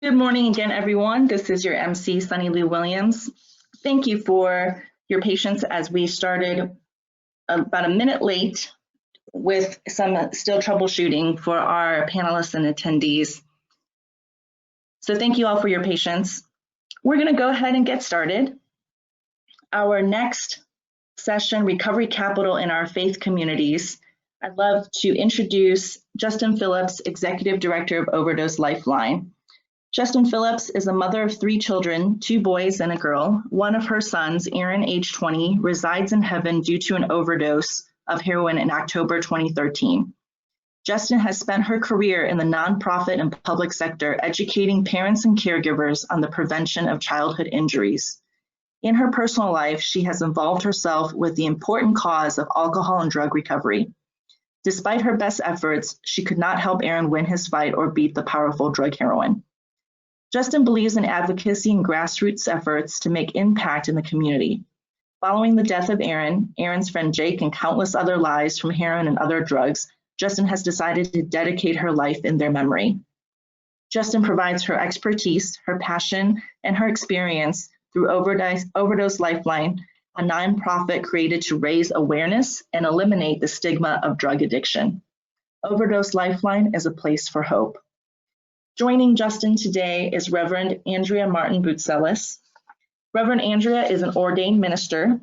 Good morning again, everyone. This is your MC, Sunny Lou Williams. Thank you for your patience as we started about a minute late with some still troubleshooting for our panelists and attendees. So thank you all for your patience. We're going to go ahead and get started. Our next session, Recovery Capital in Our Faith Communities. I'd love to introduce Justin Phillips, Executive Director of Overdose Lifeline. Justin Phillips is a mother of 3 children, 2 boys and a girl. One of her sons, Aaron, age 20, resides in heaven due to an overdose of heroin in October 2013. Justin has spent her career in the nonprofit and public sector educating parents and caregivers on the prevention of childhood injuries. In her personal life, she has involved herself with the important cause of alcohol and drug recovery. Despite her best efforts, she could not help Aaron win his fight or beat the powerful drug heroin. Justin believes in advocacy and grassroots efforts to make impact in the community. Following the death of Aaron, Aaron's friend Jake, and countless other lives from heroin and other drugs, Justin has decided to dedicate her life in their memory. Justin provides her expertise, her passion, and her experience through Overdose Lifeline, a nonprofit created to raise awareness and eliminate the stigma of drug addiction. Overdose Lifeline is a place for hope. Joining Justin today is Reverend Andrea Martin Boutselis. Reverend Andrea is an ordained minister,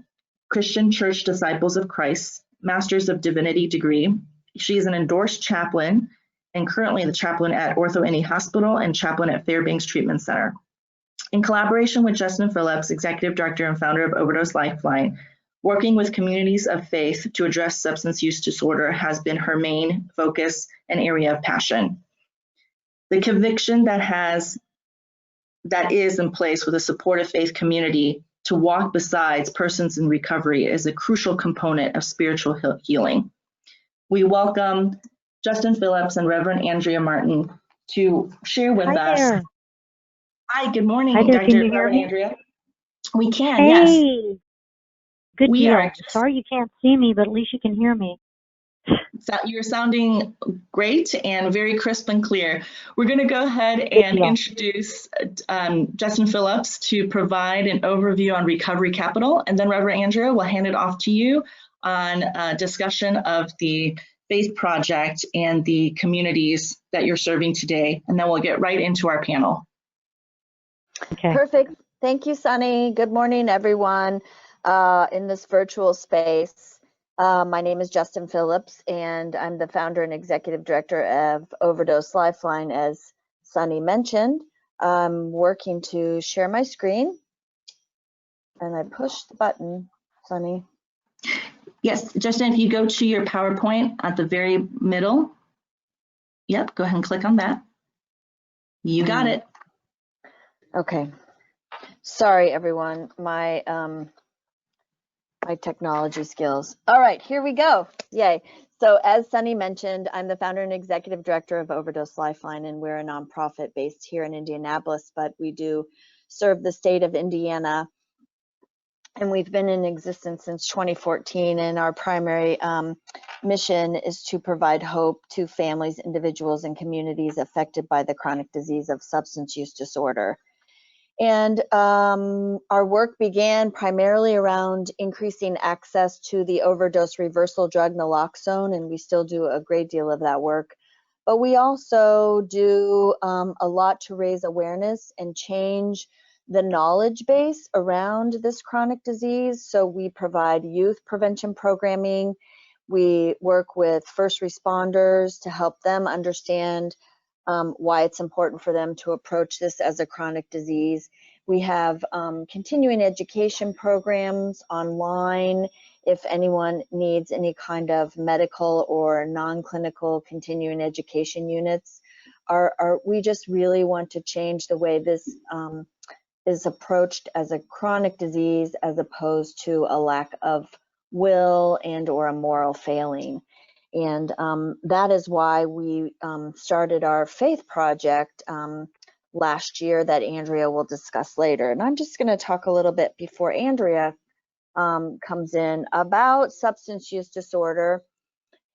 Christian Church Disciples of Christ, Master's of Divinity degree. She is an endorsed chaplain and currently the chaplain at OrthoIndy Hospital and chaplain at Fairbanks Treatment Center. In collaboration with Justin Phillips, Executive Director and founder of Overdose Lifeline, working with communities of faith to address substance use disorder has been her main focus and area of passion. The conviction that is in place with a supportive faith community to walk beside persons in recovery is a crucial component of spiritual healing. We welcome Justin Phillips and Reverend Andrea Martin to share with us. There. Hi, good morning, Hi there. Dr. Can you hear Reverend me? Andrea. We can, Hey. yes. Good We deal. are Sorry you can't see me, but at least you can hear me. You're sounding great and very crisp and clear. We're going to go ahead and introduce Justin Phillips to provide an overview on Recovery Capital, and then Reverend Andrea will hand it off to you on a discussion of the Faith Project and the communities that you're serving today, and then we'll get right into our panel. Okay. Perfect. Thank you, Sunny. Good morning, everyone in this virtual space. My name is Justin Phillips, and I'm the founder and executive director of Overdose Lifeline, as Sunny mentioned. I'm working to share my screen, and I push the button, Sunny. Yes, Justin, if you go to your PowerPoint at the very middle, yep, go ahead and click on that. You got it. Okay. Sorry, everyone. My technology skills. All right, here we go. Yay. So as Sunny mentioned, I'm the founder and executive director of Overdose Lifeline, and we're a nonprofit based here in Indianapolis, but we do serve the state of Indiana. And we've been in existence since 2014, and our primary mission is to provide hope to families, individuals, and communities affected by the chronic disease of substance use disorder. And our work began primarily around increasing access to the overdose reversal drug naloxone, and we still do a great deal of that work. But we also do a lot to raise awareness and change the knowledge base around this chronic disease. So we provide youth prevention programming. We work with first responders to help them understand why it's important for them to approach this as a chronic disease. We have continuing education programs online if anyone needs any kind of medical or non-clinical continuing education units. We just really want to change the way this is approached as a chronic disease as opposed to a lack of will and or a moral failing. And that is why we started our Faith Project last year that Andrea will discuss later. And I'm just going to talk a little bit before Andrea comes in about substance use disorder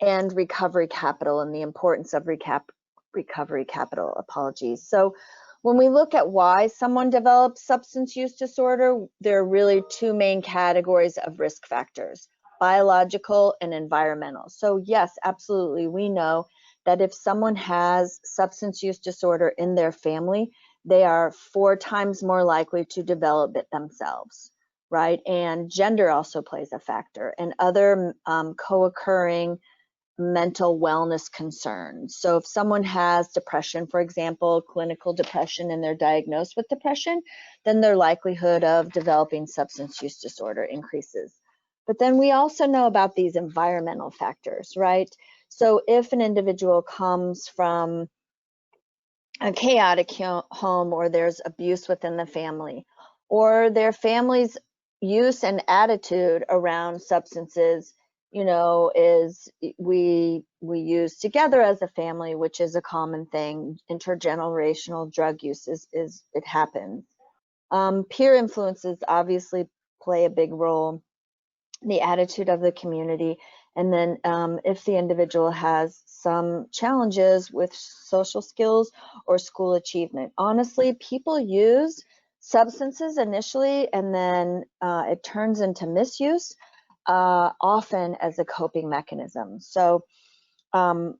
and recovery capital and the importance of recovery capital. Apologies. So When we look at why someone develops substance use disorder, there are really two main categories of risk factors: biological and environmental. So yes, absolutely, we know that if someone has substance use disorder in their family, they are 4 times more likely to develop it themselves, right? And gender also plays a factor, and other co-occurring mental wellness concerns. So if someone has depression, for example, clinical depression, and they're diagnosed with depression, then their likelihood of developing substance use disorder increases. But then we also know about these environmental factors, right? So if an individual comes from a chaotic home, or there's abuse within the family, or their family's use and attitude around substances, you know, is we use together as a family, which is a common thing. Intergenerational drug use is it happens. Peer influences obviously play a big role, the attitude of the community, and then if the individual has some challenges with social skills or school achievement. Honestly, people use substances initially, and then it turns into misuse, often as a coping mechanism. So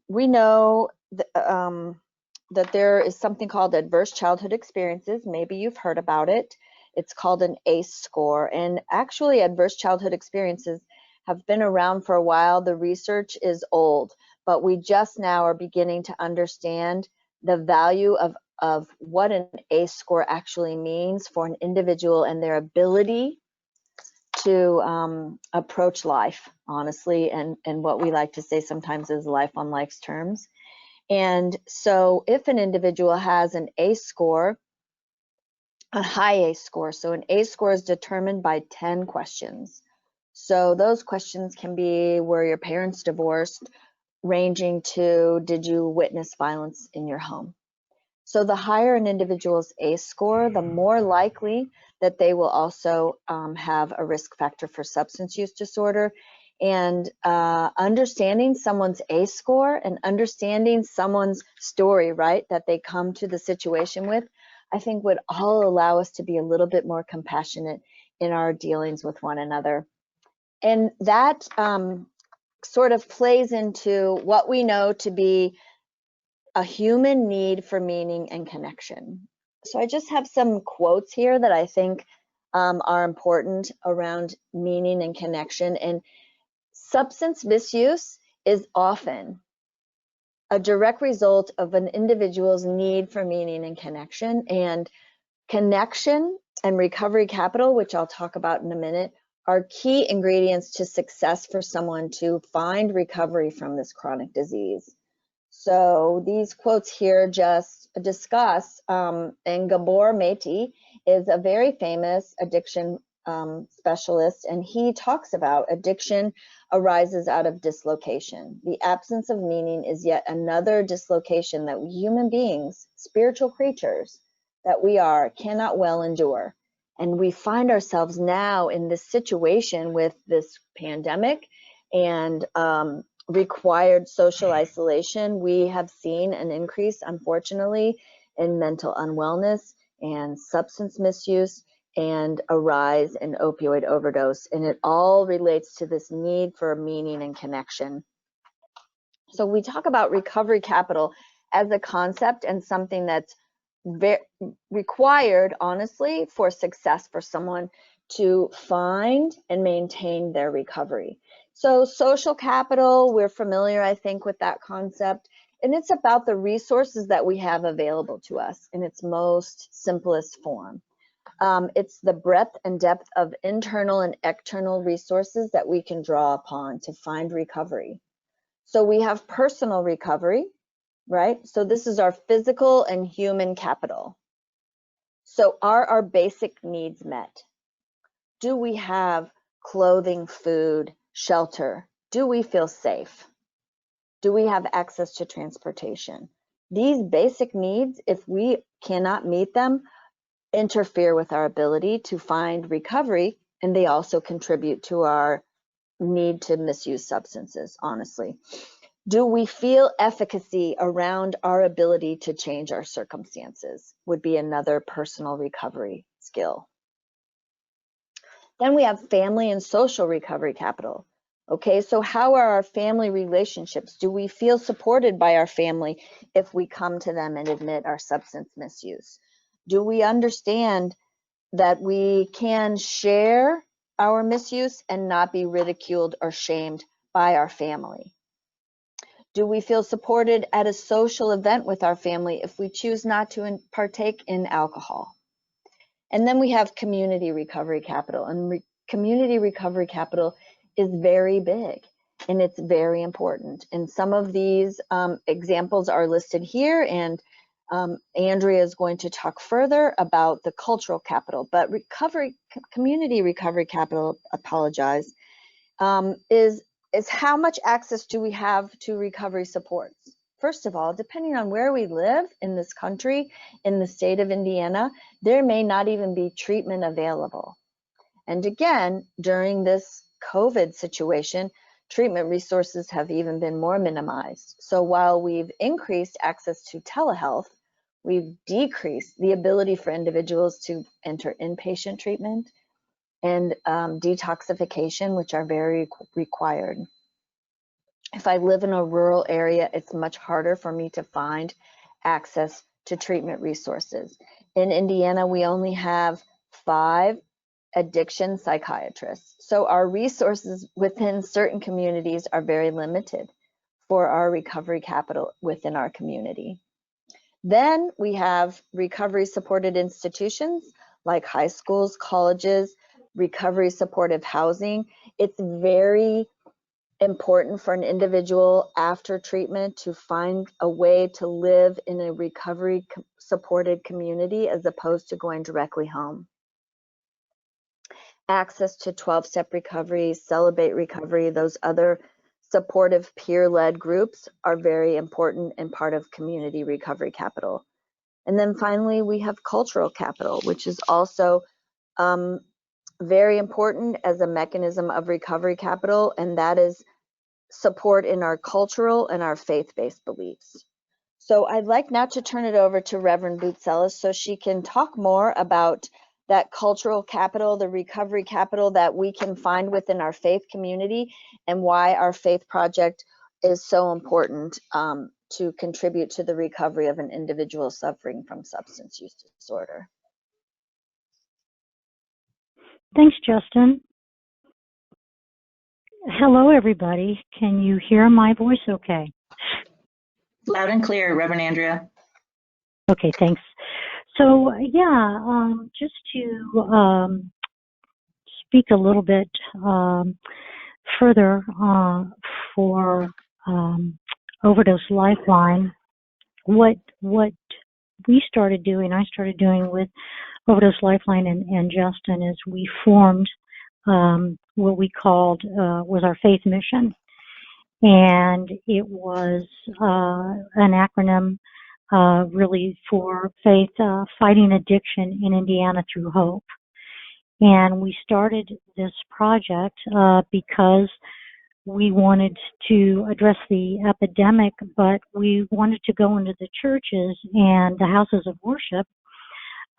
we know that there is something called adverse childhood experiences. Maybe you've heard about it. It's called an ACE score. And actually, adverse childhood experiences have been around for a while. The research is old, but we just now are beginning to understand the value of what an ACE score actually means for an individual and their ability to approach life, honestly, and what we like to say sometimes is life on life's terms. And so if an individual has an ACE score, a high ACE score, so an ACE score is determined by 10 questions. So those questions can be, were your parents divorced, ranging to, did you witness violence in your home? So the higher an individual's ACE score, the more likely that they will also have a risk factor for substance use disorder. And understanding someone's ACE score and understanding someone's story, right, that they come to the situation with, I think would all allow us to be a little bit more compassionate in our dealings with one another. And that sort of plays into what we know to be a human need for meaning and connection. So I just have some quotes here that I think are important around meaning and connection. And substance misuse is often a direct result of an individual's need for meaning and connection. And connection and recovery capital, which I'll talk about in a minute, are key ingredients to success for someone to find recovery from this chronic disease. So these quotes here just discuss, and Gabor Maté is a very famous addiction specialist, and he talks about addiction arises out of dislocation. The absence of meaning is yet another dislocation that we human beings, spiritual creatures that we are, cannot well endure. And we find ourselves now in this situation with this pandemic and required social isolation. We have seen an increase, unfortunately, in mental unwellness and substance misuse, and a rise in opioid overdose. And it all relates to this need for meaning and connection. So we talk about recovery capital as a concept and something that's required, honestly, for success for someone to find and maintain their recovery. So social capital, we're familiar, I think, with that concept, and it's about the resources that we have available to us in its most simplest form. It's the breadth and depth of internal and external resources that we can draw upon to find recovery. So we have personal recovery, right? So this is our physical and human capital. So are our basic needs met? Do we have clothing, food, shelter? Do we feel safe? Do we have access to transportation? These basic needs, if we cannot meet them, interfere with our ability to find recovery, and they also contribute to our need to misuse substances, honestly. Do we feel efficacy around our ability to change our circumstances? Would be another personal recovery skill. Then we have family and social recovery capital. Okay, so how are our family relationships? Do we feel supported by our family if we come to them and admit our substance misuse? Do we understand that we can share our misuse and not be ridiculed or shamed by our family? Do we feel supported at a social event with our family if we choose not to partake in alcohol? And then we have community recovery capital, and community recovery capital is very big and it's very important. And some of these examples are listed here, and Andrea is going to talk further about the cultural capital, but community recovery capital, is how much access do we have to recovery supports? First of all, depending on where we live in this country, in the state of Indiana, there may not even be treatment available. And again, during this COVID situation, treatment resources have even been more minimized. So while we've increased access to telehealth, we've decreased the ability for individuals to enter inpatient treatment and detoxification, which are very required. If I live in a rural area, it's much harder for me to find access to treatment resources. In Indiana, we only have 5 addiction psychiatrists. So our resources within certain communities are very limited for our recovery capital within our community. Then we have recovery supported institutions like high schools, colleges, recovery supportive housing. It's very important for an individual after treatment to find a way to live in a recovery supported community as opposed to going directly home. Access to 12-step recovery, Celebrate Recovery, those other supportive peer-led groups are very important and part of community recovery capital. And then finally, we have cultural capital, which is also very important as a mechanism of recovery capital, and that is support in our cultural and our faith-based beliefs. So I'd like now to turn it over to Reverend Boutsellis so she can talk more about that cultural capital, the recovery capital that we can find within our faith community, and why our faith project is so important to contribute to the recovery of an individual suffering from substance use disorder. Thanks, Justin. Hello, everybody. Can you hear my voice okay? Loud and clear, Reverend Andrea. Okay, thanks. So yeah, just to speak a little bit further for Overdose Lifeline, what we started doing, I started doing with Overdose Lifeline and Justin, is we formed what we called was our faith mission, and it was an acronym really for faith fighting addiction in Indiana through hope. And we started this project because we wanted to address the epidemic, but we wanted to go into the churches and the houses of worship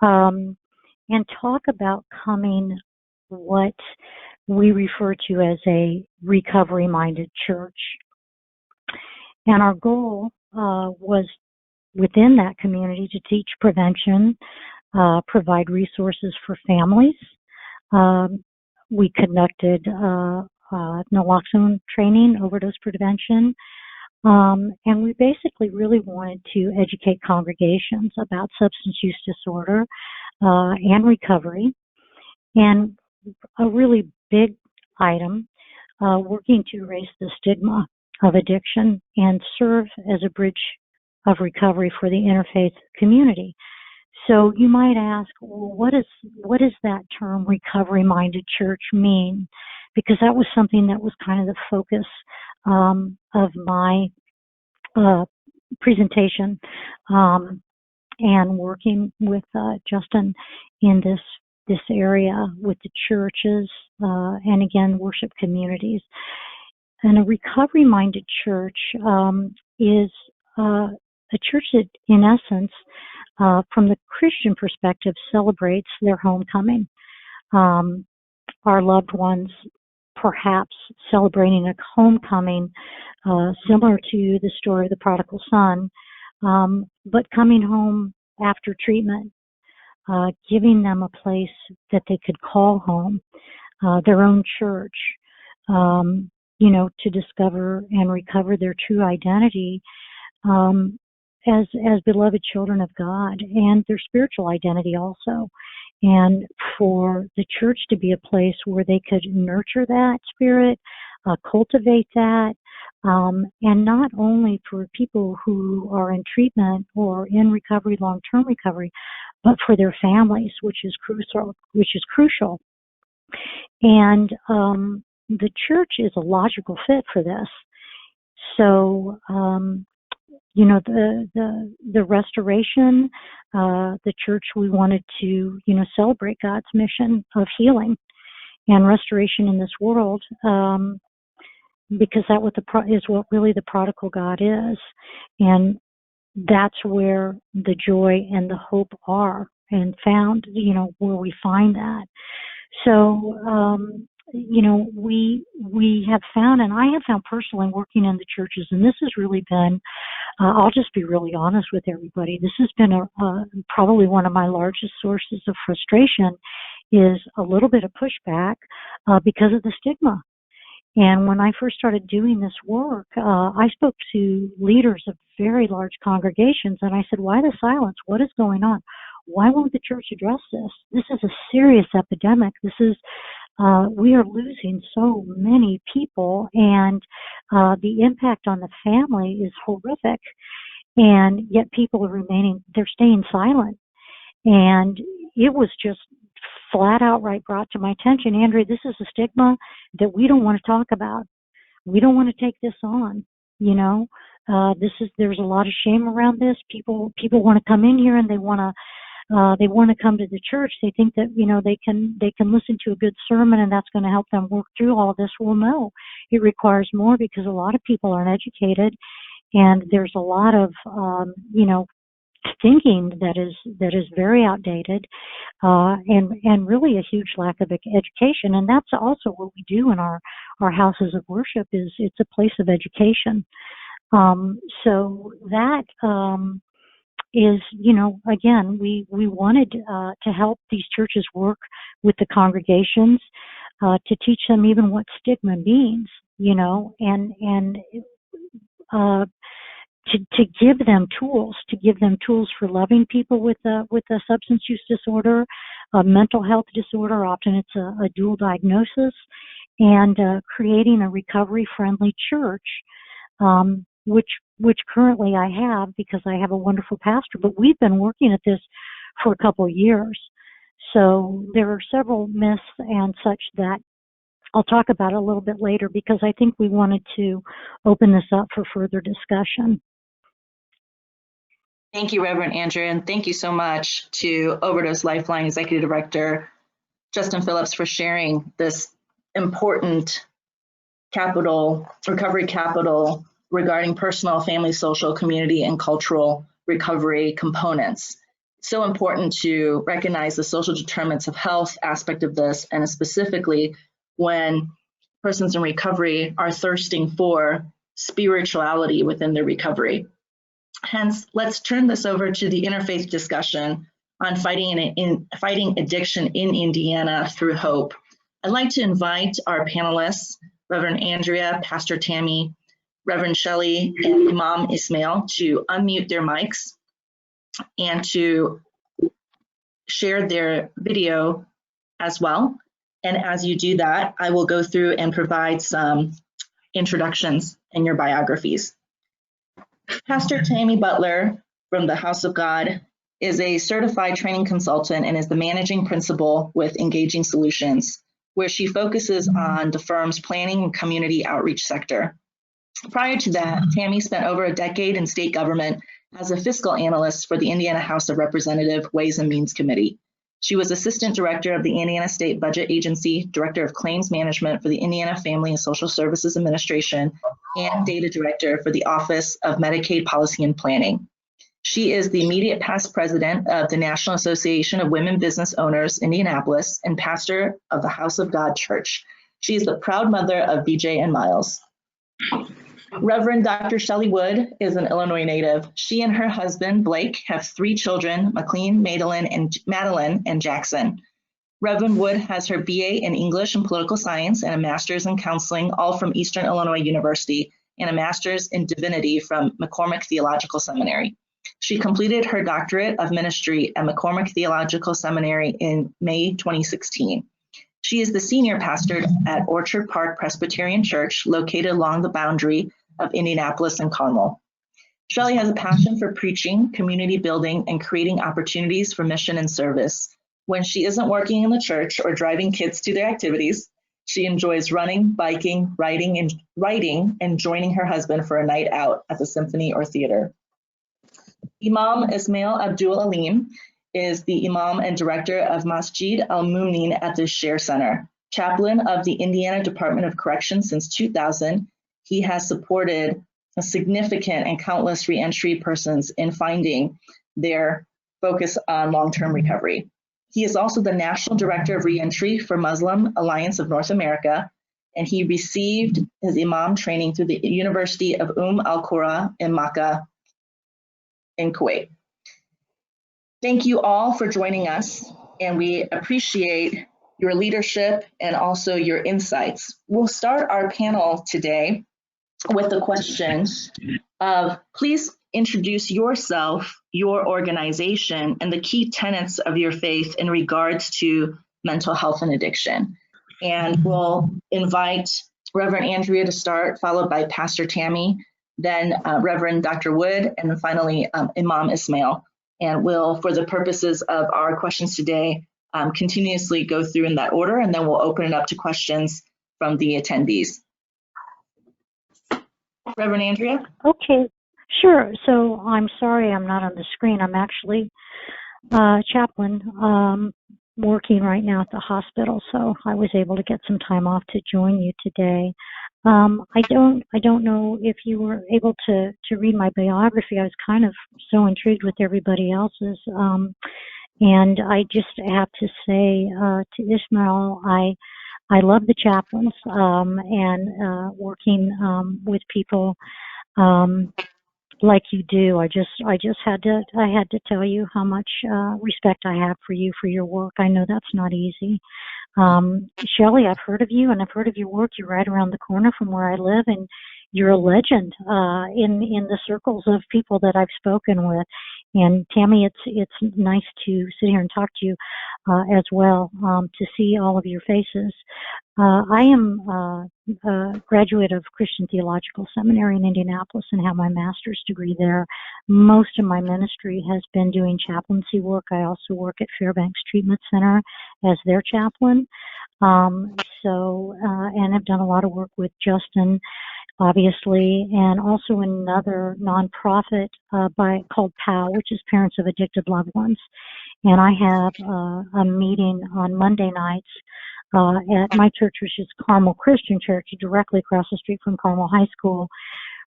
and talk about coming what we refer to as a recovery-minded church. And our goal was within that community to teach prevention, provide resources for families. We conducted naloxone training, overdose prevention, and we basically really wanted to educate congregations about substance use disorder and recovery. And a really big item, working to erase the stigma of addiction and serve as a bridge of recovery for the interfaith community. So you might ask, well, what does that term recovery-minded church mean? Because that was something that was kind of the focus of my presentation and working with Justin in this area with the churches and again worship communities. And a recovery-minded church is a church that, in essence, from the Christian perspective, celebrates their homecoming. Our loved ones perhaps celebrating a homecoming similar to the story of the prodigal son, but coming home after treatment, giving them a place that they could call home, their own church, to discover and recover their true identity as beloved children of God, and their spiritual identity also. And for the church to be a place where they could nurture that spirit, cultivate that, and not only for people who are in treatment or in recovery, long-term recovery, but for their families, which is crucial. And the church is a logical fit for this. So, the restoration, the church, we wanted to, celebrate God's mission of healing and restoration in this world, because that is what really the prodigal God is. And that's where the joy and the hope are and found, where we find that. So, we have found, and I have found personally working in the churches, and this has really been, I'll just be really honest with everybody, this has been probably one of my largest sources of frustration, is a little bit of pushback because of the stigma. And when I first started doing this work, I spoke to leaders of very large congregations, and I said, why the silence? What is going on? Why won't the church address this? This is a serious epidemic. We are losing so many people, and the impact on the family is horrific. And yet people are they're staying silent. And it was just flat outright brought to my attention, Andrea, this is a stigma that we don't want to talk about. We don't want to take this on. There's a lot of shame around this. People want to come in here and they want to come to the church. They think that, they can listen to a good sermon and that's going to help them work through all this. Well, no, it requires more, because a lot of people aren't educated, and there's a lot of, thinking that is very outdated, and really a huge lack of education. And that's also what we do in our houses of worship, is it's a place of education. So that, is, again, we wanted to help these churches work with the congregations to teach them even what stigma means, and to give them tools for loving people with a substance use disorder, a mental health disorder. Often it's a dual diagnosis, and creating a recovery-friendly church. Which currently I have, because I have a wonderful pastor, but we've been working at this for a couple of years. So there are several myths and such that I'll talk about a little bit later, because I think we wanted to open this up for further discussion. Thank you, Reverend Andrea, and thank you so much to Overdose Lifeline Executive Director Justin Phillips for sharing this important recovery capital regarding personal, family, social, community, and cultural recovery components. So important to recognize the social determinants of health aspect of this, and specifically when persons in recovery are thirsting for spirituality within their recovery. Hence, let's turn this over to the interfaith discussion on fighting addiction in Indiana through hope. I'd like to invite our panelists, Reverend Andrea, Pastor Tammy, Reverend Shelley, and Imam Ismail, to unmute their mics and to share their video as well. And as you do that, I will go through and provide some introductions and your biographies. Pastor Tammy Butler from the House of God is a certified training consultant and is the managing principal with Engaging Solutions, where she focuses on the firm's planning and community outreach sector. Prior to that, Tammy spent over a decade in state government as a fiscal analyst for the Indiana House of Representatives Ways and Means Committee. She was Assistant Director of the Indiana State Budget Agency, Director of Claims Management for the Indiana Family and Social Services Administration, and Data Director for the Office of Medicaid Policy and Planning. She is the immediate past president of the National Association of Women Business Owners, Indianapolis, and pastor of the House of God Church. She is the proud mother of BJ and Miles. Reverend Dr. Shelley Wood is an Illinois native. She and her husband, Blake, have 3 children, McLean, Madeline, and Jackson. Reverend Wood has her BA in English and Political Science and a master's in counseling, all from Eastern Illinois University, and a master's in divinity from McCormick Theological Seminary. She completed her doctorate of ministry at McCormick Theological Seminary in May 2016. She is the senior pastor at Orchard Park Presbyterian Church, located along the boundary of Indianapolis and Carmel. Shelley has a passion for preaching, community building, and creating opportunities for mission and service. When she isn't working in the church or driving kids to their activities, she enjoys running, biking, writing, and joining her husband for a night out at the symphony or theater. Imam Ismail Abdul Alim is the Imam and Director of Masjid Al-Mumin at the Share Center. Chaplain of the Indiana Department of Corrections since 2000, he has supported a significant and countless reentry persons in finding their focus on long-term recovery. He is also the National Director of Reentry for Muslim Alliance of North America, and he received his Imam training through the University of Al-Qura in Makkah in Kuwait. Thank you all for joining us, and we appreciate your leadership and also your insights. We'll start our panel today with the question of, please introduce yourself, your organization, and the key tenets of your faith in regards to mental health and addiction. And we'll invite Reverend Andrea to start, followed by Pastor Tammy, then Reverend Dr. Wood, and then finally Imam Ismail. And we'll, for the purposes of our questions today, continuously go through in that order, and then we'll open it up to questions from the attendees. Reverend Andrea? Okay, sure. So I'm sorry I'm not on the screen. I'm actually chaplain working right now at the hospital, so I was able to get some time off to join you today. I don't know if you were able to read my biography. I was kind of so intrigued with everybody else's. And I just have to say to Ismail, I love the chaplains and working with people like you do. I had to tell you how much respect I have for you for your work. I know that's not easy. Shelley, I've heard of you and I've heard of your work. You're right around the corner from where I live, and you're a legend in the circles of people that I've spoken with. And Tammy, it's nice to sit here and talk to you as well, to see all of your faces. I am a graduate of Christian Theological Seminary in Indianapolis and have my master's degree there. Most of my ministry has been doing chaplaincy work. I also work at Fairbanks Treatment Center as their chaplain. And I've done a lot of work with Justin, obviously, and also another nonprofit called POW, which is Parents of Addicted Loved Ones. And I have a meeting on Monday nights at my church, which is Carmel Christian Church, directly across the street from Carmel High School,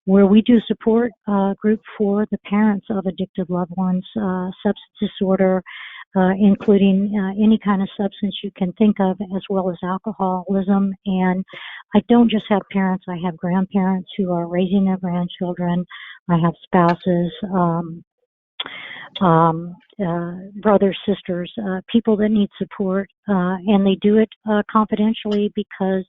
where we do support group for the parents of addicted loved ones, substance disorder, including any kind of substance you can think of, as well as alcoholism. And I don't just have parents, I have grandparents who are raising their grandchildren. I have spouses, brothers, sisters, people that need support, and they do it confidentially because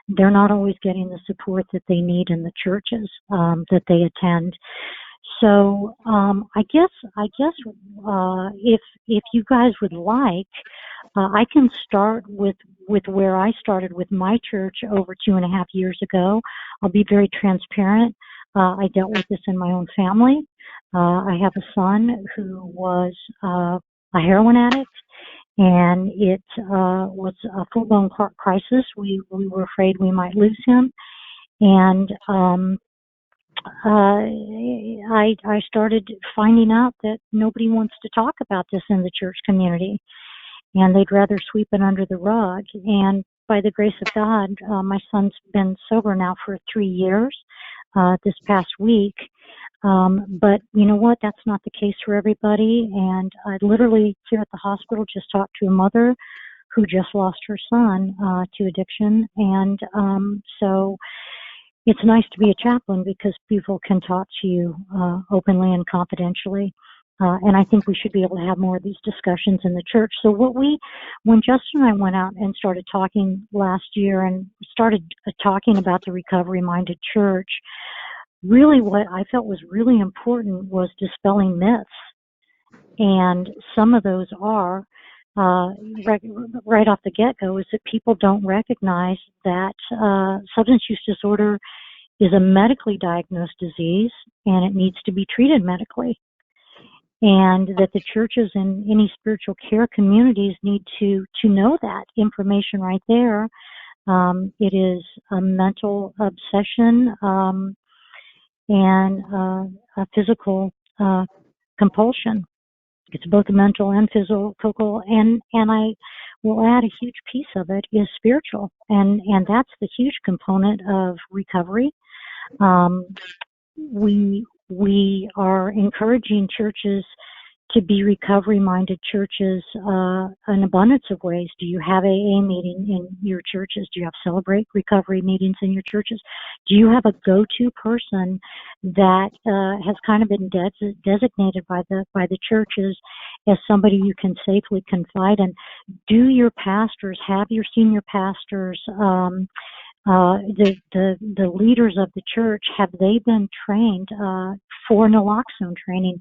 they're not always getting the support that they need in the churches that they attend. So I guess if you guys would like, I can start with where I started with my church over 2.5 years ago. I'll be very transparent. I dealt with this in my own family. I have a son who was a heroin addict, and it was a full-blown crisis. We were afraid we might lose him, and I started finding out that nobody wants to talk about this in the church community. and they'd rather sweep it under the rug. And by the grace of God, my son's been sober now for 3 years this past week. But you know what? That's not the case for everybody. And I literally here at the hospital just talked to a mother who just lost her son to addiction. And so it's nice to be a chaplain because people can talk to you openly and confidentially. And I think we should be able to have more of these discussions in the church. So when Justin and I went out and started talking last year and started talking about the recovery-minded church, really what I felt was really important was dispelling myths. And some of those are, right off the get-go, is that people don't recognize that substance use disorder is a medically diagnosed disease and it needs to be treated medically. And that the churches and any spiritual care communities need to know that information right there. It is a mental obsession and a physical compulsion. It's both mental and physical, and I will add a huge piece of it is spiritual, and that's the huge component of recovery. We are encouraging churches to be recovery-minded churches an abundance of ways. Do you have AA meeting in your churches? Do you have Celebrate Recovery meetings in your churches? Do you have a go-to person that has kind of been designated by the churches as somebody you can safely confide in? Do your pastors, have your senior pastors, the leaders of the church, have they been trained for naloxone training?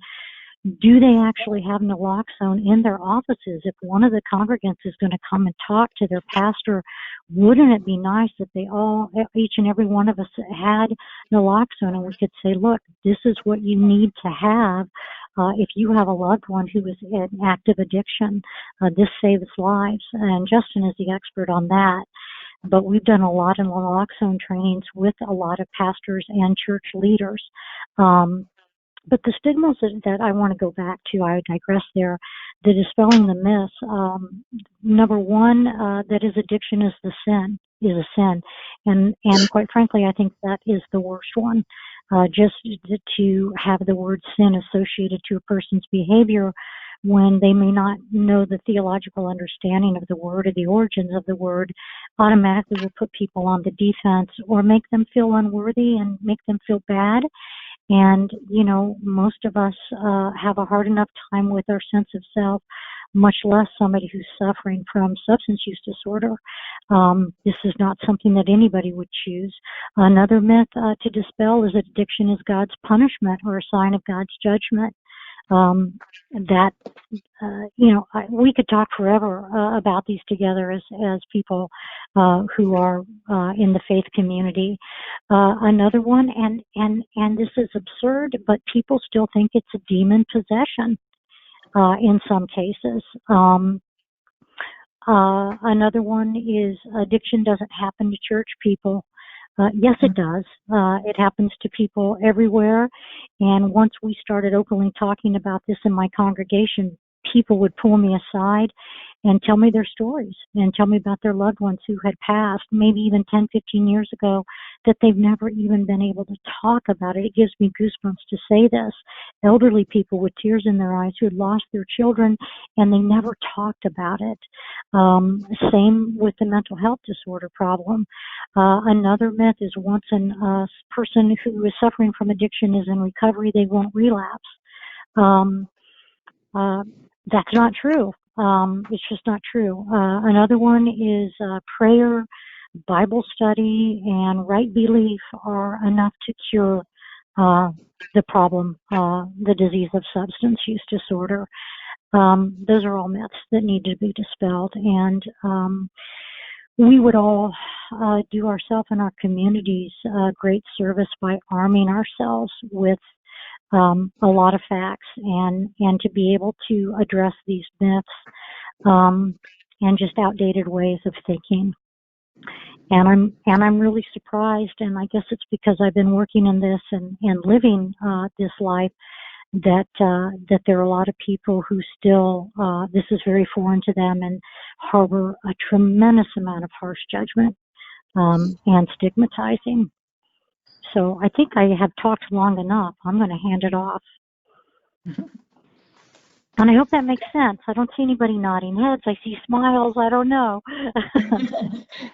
Do they actually have naloxone in their offices? If one of the congregants is going to come and talk to their pastor, wouldn't it be nice if they all, each and every one of us had naloxone and we could say, look, this is what you need to have if you have a loved one who is in active addiction. This saves lives. And Justin is the expert on that. But we've done a lot of naloxone trainings with a lot of pastors and church leaders. But the stigmas that I want to go back to, I digress there, the dispelling the myths. Number one, that is addiction is a sin. And quite frankly, I think that is the worst one. Just to have the word sin associated to a person's behavior when they may not know the theological understanding of the word or the origins of the word, automatically will put people on the defense or make them feel unworthy and make them feel bad. And, you know, most of us have a hard enough time with our sense of self, much less somebody who's suffering from substance use disorder. This is not something that anybody would choose. Another myth to dispel is that addiction is God's punishment or a sign of God's judgment. We could talk forever about these together as people who are in the faith community. Another one, and this is absurd, but people still think it's a demon possession in some cases. Another one is addiction doesn't happen to church people. Yes, it does. It happens to people everywhere. And once we started openly talking about this in my congregation, people would pull me aside and tell me their stories and tell me about their loved ones who had passed, maybe even 10, 15 years ago, that they've never even been able to talk about it. It gives me goosebumps to say this. Elderly people with tears in their eyes who had lost their children and they never talked about it. Same with the mental health disorder problem. Another myth is once a person who is suffering from addiction is in recovery, they won't relapse. That's not true. It's just not true. Another one is prayer, Bible study, and right belief are enough to cure the problem, the disease of substance use disorder. Those are all myths that need to be dispelled. And we would all do ourselves and our communities great service by arming ourselves with a lot of facts and to be able to address these myths and just outdated ways of thinking. And I'm really surprised, and I guess it's because I've been working in this and living this life, that there are a lot of people who still, this is very foreign to them and harbor a tremendous amount of harsh judgment and stigmatizing. So I think I have talked long enough. I'm going to hand it off. And I hope that makes sense. I don't see anybody nodding heads. I see smiles. I don't know.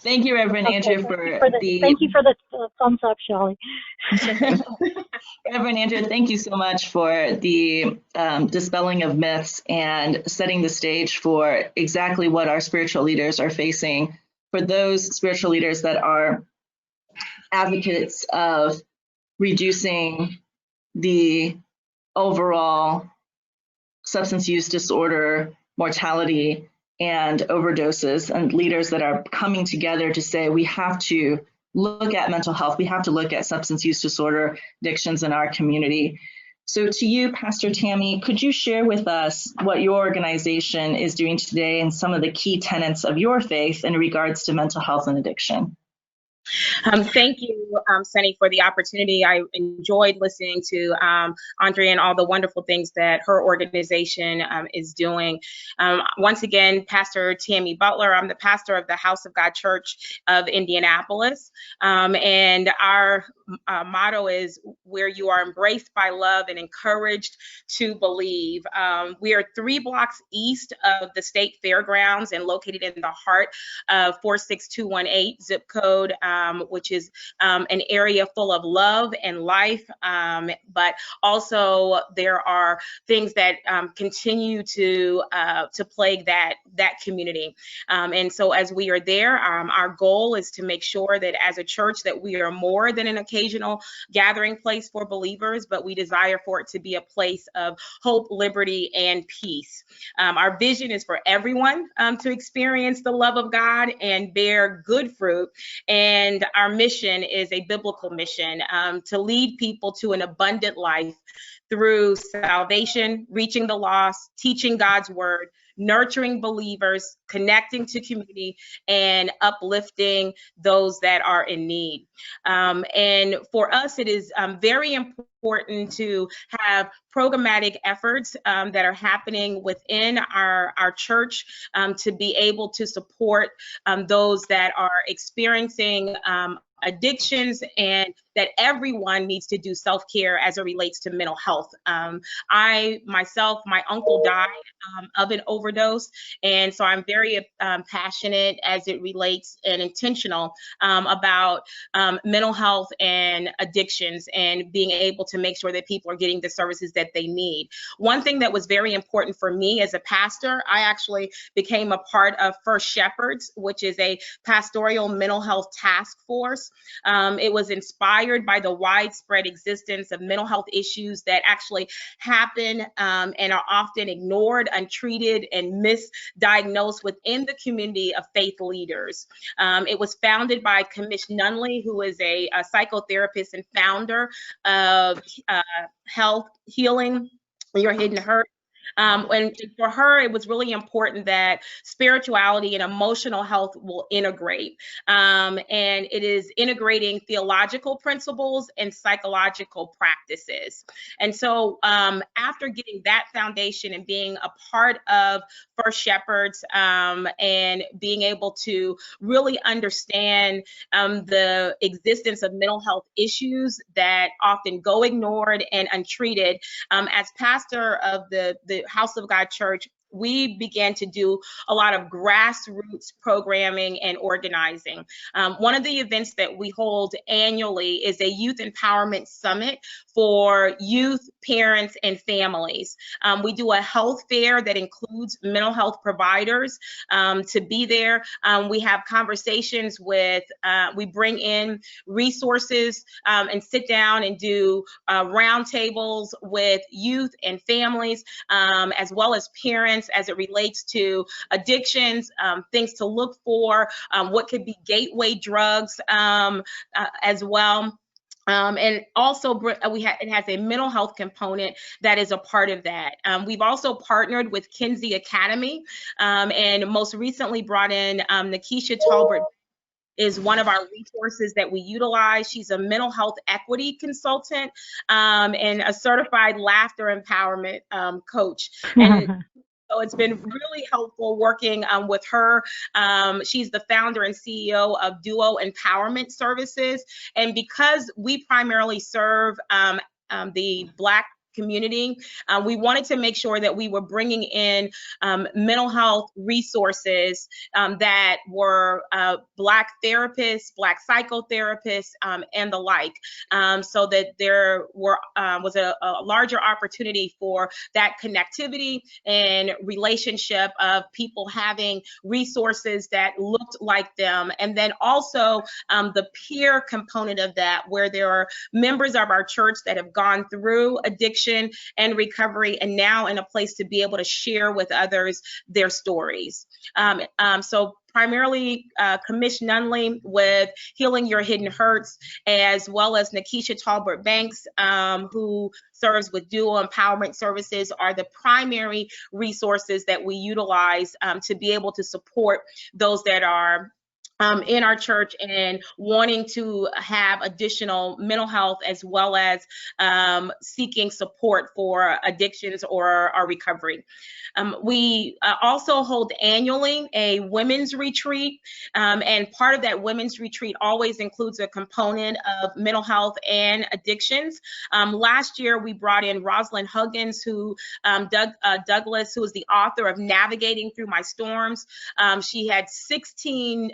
Thank you, Reverend Andrew, thank you for the thumbs up, Shelley. Reverend Andrew, thank you so much for the dispelling of myths and setting the stage for exactly what our spiritual leaders are facing. For those spiritual leaders that are advocates of reducing the overall substance use disorder mortality and overdoses, and leaders that are coming together to say we have to look at mental health, we have to look at substance use disorder addictions in our community. So to you, Pastor Tammy, could you share with us what your organization is doing today and some of the key tenets of your faith in regards to mental health and addiction? Thank you, Sunny, for the opportunity. I enjoyed listening to Andrea and all the wonderful things that her organization is doing. Once again, Pastor Tammy Butler, I'm the pastor of the House of God Church of Indianapolis. And our motto is where you are embraced by love and encouraged to believe. We are 3 blocks east of the state fairgrounds and located in the heart of 46218 zip code, which is an area full of love and life, but also there are things that continue to plague that community. And so as we are there, our goal is to make sure that as a church that we are more than an occasional gathering place for believers, but we desire for it to be a place of hope, liberty, and peace. Our vision is for everyone to experience the love of God and bear good fruit. And our mission is a biblical mission to lead people to an abundant life through salvation, reaching the lost, teaching God's word, nurturing believers, connecting to community, and uplifting those that are in need. And for us, it is very important to have programmatic efforts that are happening within our church to be able to support those that are experiencing addictions, and that everyone needs to do self-care as it relates to mental health. I myself, my uncle died of an overdose, and so I'm very passionate as it relates and intentional about mental health and addictions and being able to make sure that people are getting the services that they need. One thing that was very important for me as a pastor, I actually became a part of First Shepherds, which is a pastoral mental health task force. It was inspired by the widespread existence of mental health issues that actually happen and are often ignored, untreated, and misdiagnosed within the community of faith leaders. It was founded by Kamish Nunley, who is a psychotherapist and founder of Health Healing Your Hidden Hurt. And for her, it was really important that spirituality and emotional health will integrate. And it is integrating theological principles and psychological practices. And so after getting that foundation and being a part of First Shepherds and being able to really understand the existence of mental health issues that often go ignored and untreated, as pastor of the House of God Church, we began to do a lot of grassroots programming and organizing. One of the events that we hold annually is a youth empowerment summit for youth, parents, and families. We do a health fair that includes mental health providers to be there. We have conversations with, we bring in resources and sit down and do roundtables with youth and families, as well as parents, as it relates to addictions, things to look for, what could be gateway drugs as well. And also it has a mental health component that is a part of that. We've also partnered with Kinsey Academy and most recently brought in Nakisha Talbert is one of our resources that we utilize. She's a mental health equity consultant and a certified laughter empowerment coach. And so it's been really helpful working with her. She's the founder and CEO of Duo Empowerment Services. And because we primarily serve the Black community, we wanted to make sure that we were bringing in mental health resources that were Black therapists, Black psychotherapists, and the like, so that there was a larger opportunity for that connectivity and relationship of people having resources that looked like them. And then also the peer component of that, where there are members of our church that have gone through addiction and recovery, and now in a place to be able to share with others their stories. So primarily Kamish Nunley with Healing Your Hidden Hurts, as well as Nakisha Talbert Banks, who serves with Duo Empowerment Services, are the primary resources that we utilize to be able to support those that are in our church and wanting to have additional mental health, as well as seeking support for addictions or our recovery. We also hold annually a women's retreat, and part of that women's retreat always includes a component of mental health and addictions. Last year, we brought in Rosalind Huggins, who Douglas, who is the author of Navigating Through My Storms. She had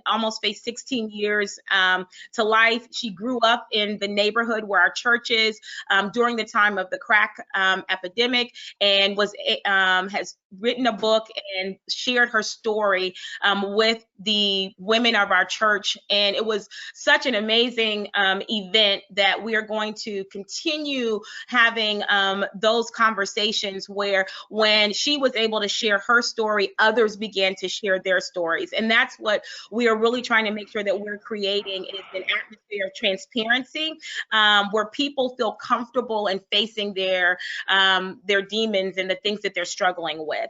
almost faced 16 years to life. She grew up in the neighborhood where our church is during the time of the crack epidemic, and has written a book and shared her story with the women of our church. And it was such an amazing event that we are going to continue having those conversations where when she was able to share her story, others began to share their stories. And that's what we are really trying to make sure that we're creating, is an atmosphere of transparency where people feel comfortable in facing their demons and the things that they're struggling with.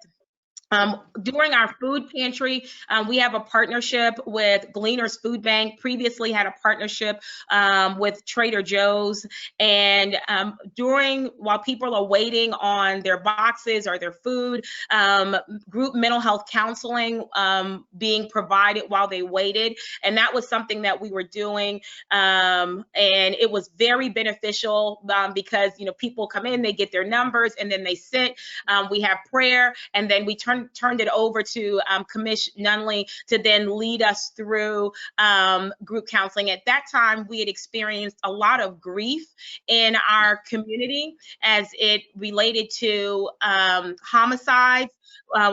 During our food pantry, we have a partnership with Gleaners Food Bank, previously had a partnership with Trader Joe's. And while people are waiting on their boxes or their food, group mental health counseling being provided while they waited. And that was something that we were doing. And it was very beneficial because, people come in, they get their numbers, and then they sit. We have prayer, and then we turned it over to Kamish Nunley to then lead us through group counseling. At that time, we had experienced a lot of grief in our community as it related to homicides.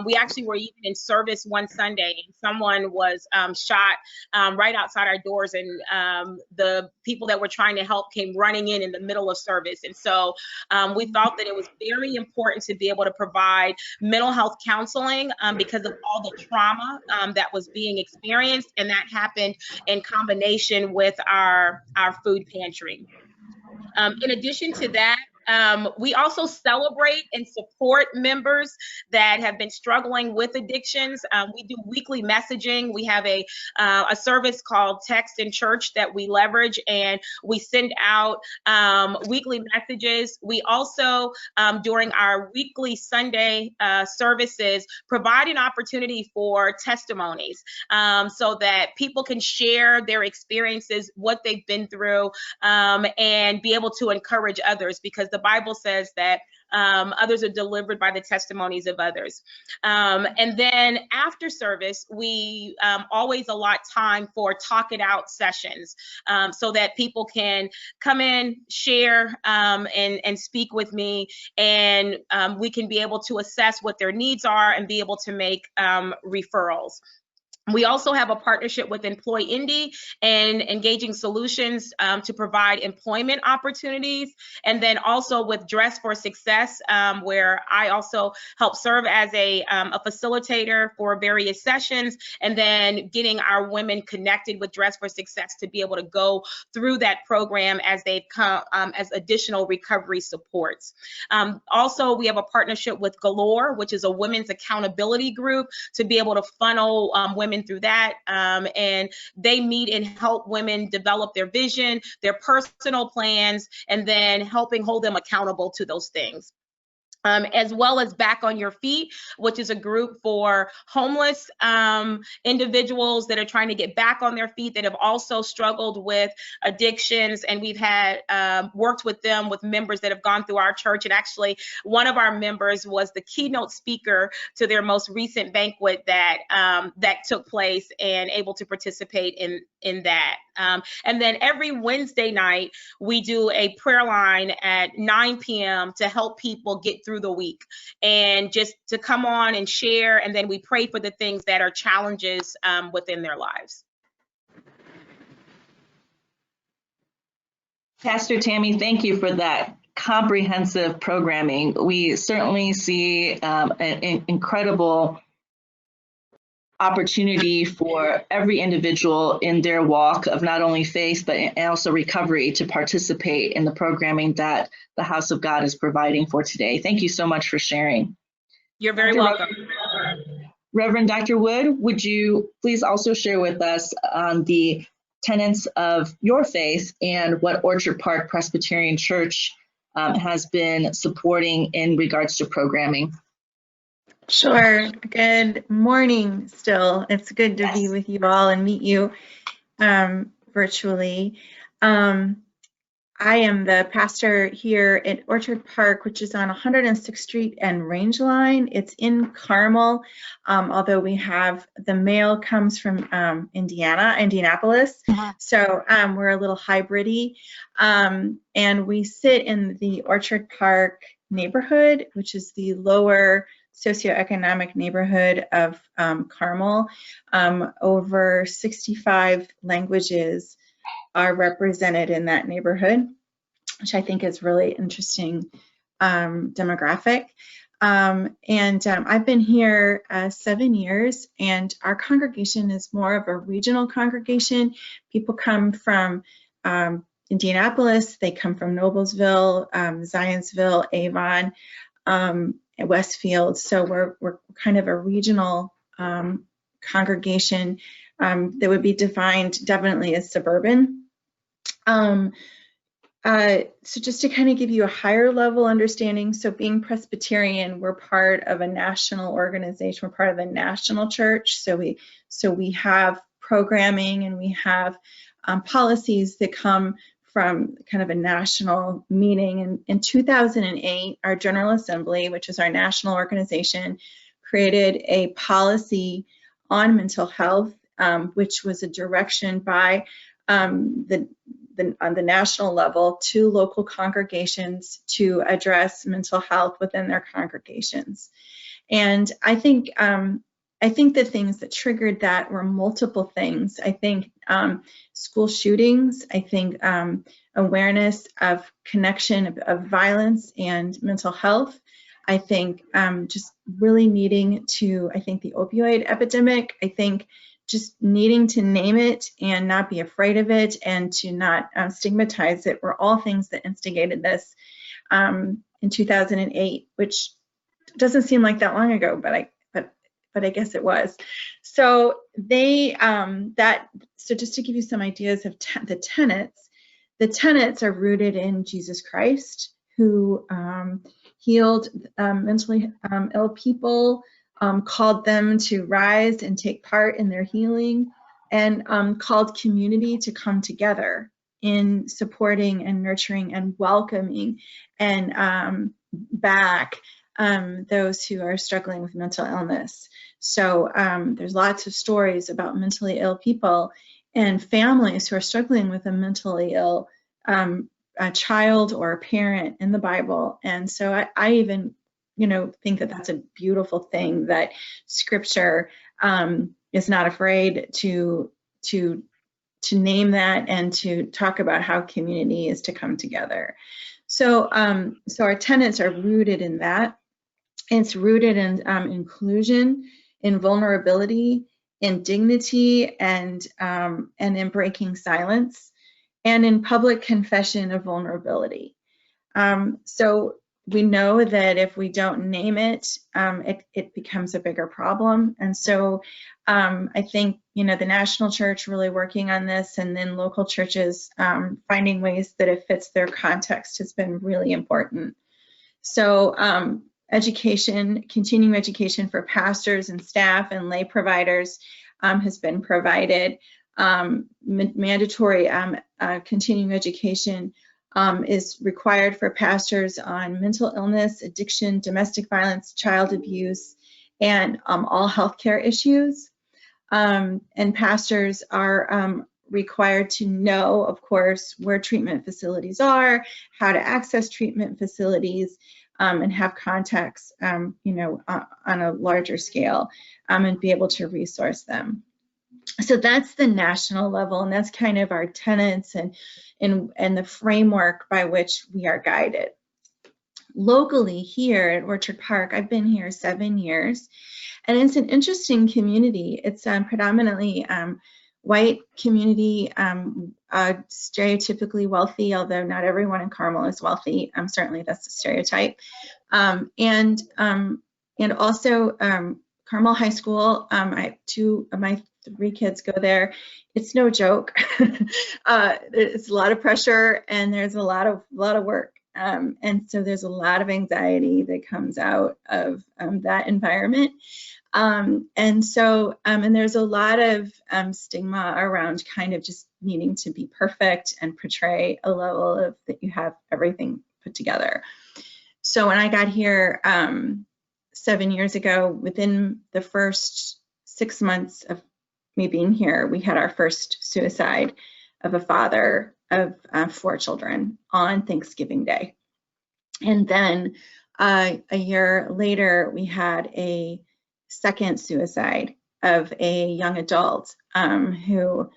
We actually were even in service one Sunday, and someone was shot right outside our doors, and the people that were trying to help came running in the middle of service. And so we thought that it was very important to be able to provide mental health counseling because of all the trauma that was being experienced, and that happened in combination with our food pantry. In addition to that, we also celebrate and support members that have been struggling with addictions. We do weekly messaging. We have a service called Text in Church that we leverage, and we send out weekly messages. We also, during our weekly Sunday services, provide an opportunity for testimonies so that people can share their experiences, what they've been through, and be able to encourage others, because the Bible says that others are delivered by the testimonies of others. And then after service, we always allot time for talk it out sessions so that people can come in, share, and speak with me, and we can be able to assess what their needs are and be able to make referrals. We also have a partnership with Employ Indy and Engaging Solutions to provide employment opportunities, and then also with Dress for Success, where I also help serve as a facilitator for various sessions, and then getting our women connected with Dress for Success to be able to go through that program as they come as additional recovery supports. Also, we have a partnership with Galore, which is a women's accountability group, to be able to funnel women's been through that. And they meet and help women develop their vision, their personal plans, and then helping hold them accountable to those things. As well as Back on Your Feet, which is a group for homeless individuals that are trying to get back on their feet, that have also struggled with addictions. And we've had worked with them, with members that have gone through our church. And actually, one of our members was the keynote speaker to their most recent banquet that that took place, and able to participate in that. And then every Wednesday night, we do a prayer line at 9 p.m. to help people get through the week, and just to come on and share. And then we pray for the things that are challenges within their lives. Pastor Tammy, thank you for that comprehensive programming. We certainly see an incredible opportunity for every individual in their walk of not only faith, but also recovery, to participate in the programming that the House of God is providing for today. Thank you so much for sharing. You're very welcome. Reverend Dr. Wood, would you please also share with us the tenets of your faith and what Orchard Park Presbyterian Church has been supporting in regards to programming? Sure. Good morning still. It's good to be with you all and meet you virtually. I am the pastor here at Orchard Park, which is on 106th Street and Range Line. It's in Carmel, although we have the mail comes from Indianapolis. So we're a little hybrid-y. And we sit in the Orchard Park neighborhood, which is the lower socioeconomic neighborhood of Carmel. Over 65 languages are represented in that neighborhood, which I think is really interesting demographic. And I've been here 7 years, and our congregation is more of a regional congregation. People come from Indianapolis, they come from Noblesville, Zionsville, Avon, Westfield. So we're kind of a regional congregation that would be defined definitely as suburban. So just to kind of give you a higher level understanding, so being Presbyterian, we're part of a national organization, we're part of the national church. So we have programming and we have policies that come from kind of a national meeting. In 2008, our General Assembly, which is our national organization, created a policy on mental health, which was a direction by on the national level to local congregations to address mental health within their congregations. And I think the things that triggered that were multiple things. I think school shootings, I think awareness of connection of violence and mental health. I think just really needing to, I think the opioid epidemic, I think just needing to name it and not be afraid of it and to not stigmatize it were all things that instigated this in 2008, which doesn't seem like that long ago, but I guess it was. So they so just to give you some ideas of the tenets are rooted in Jesus Christ, who healed mentally ill people, called them to rise and take part in their healing, and called community to come together in supporting and nurturing and welcoming and back those who are struggling with mental illness. So there's lots of stories about mentally ill people and families who are struggling with a mentally ill a child or a parent in the Bible. And so I even think that that's a beautiful thing, that Scripture is not afraid to name that and to talk about how community is to come together. So our tenets are rooted in that. It's rooted in inclusion, in vulnerability, in dignity, and in breaking silence, and in public confession of vulnerability. So we know that if we don't name it, it becomes a bigger problem. And so I think, you know, the national church really working on this, and then local churches finding ways that it fits their context has been really important. So education, continuing education for pastors and staff and lay providers has been provided. Mandatory continuing education is required for pastors on mental illness, addiction, domestic violence, child abuse, and all healthcare issues. And pastors are required to know, of course, where treatment facilities are, how to access treatment facilities, and have contacts, you know, on a larger scale, and be able to resource them. So that's the national level, and that's kind of our tenets and the framework by which we are guided. Locally here at Orchard Park, I've been here 7 years, and it's an interesting community. It's predominantly white community, stereotypically wealthy, although not everyone in Carmel is wealthy. Certainly that's a stereotype. And also Carmel High School, I have 2 of my 3 kids go there. It's no joke. It's a lot of pressure, and there's a lot of work. And so there's a lot of anxiety that comes out of that environment. And so, and there's a lot of stigma around kind of just needing to be perfect and portray a level of that you have everything put together. So when I got here 7 years ago, within the first 6 months of me being here, we had our first suicide of a father of 4 children on Thanksgiving Day. And then a year later, we had a second suicide of a young adult who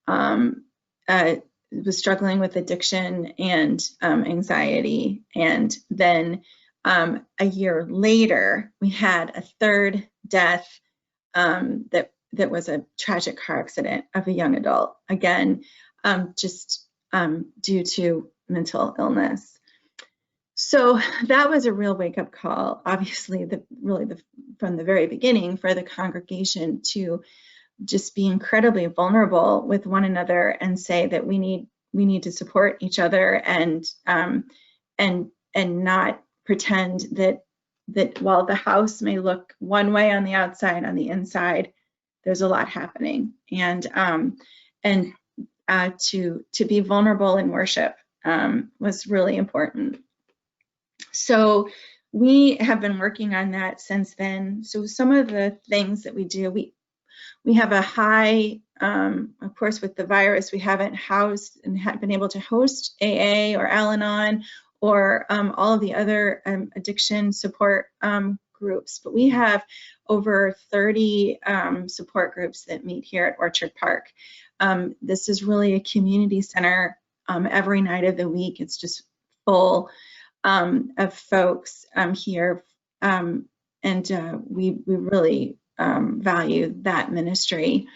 was struggling with addiction and anxiety. And then a year later, we had a third death that was a tragic car accident of a young adult, again, just due to mental illness. So that was a real wake-up call, obviously, from the very beginning, for the congregation to just be incredibly vulnerable with one another and say that we need to support each other and not pretend that while the house may look one way on the outside, on the inside, there's a lot happening. And to be vulnerable in worship was really important. So we have been working on that since then. So some of the things that we do, we have a high, of course, with the virus, we haven't housed and been able to host AA or Al-Anon or all of the other addiction support groups, but we have over 30 support groups that meet here at Orchard Park. This is really a community center. Every night of the week, it's just full of folks here, and we really value that ministry.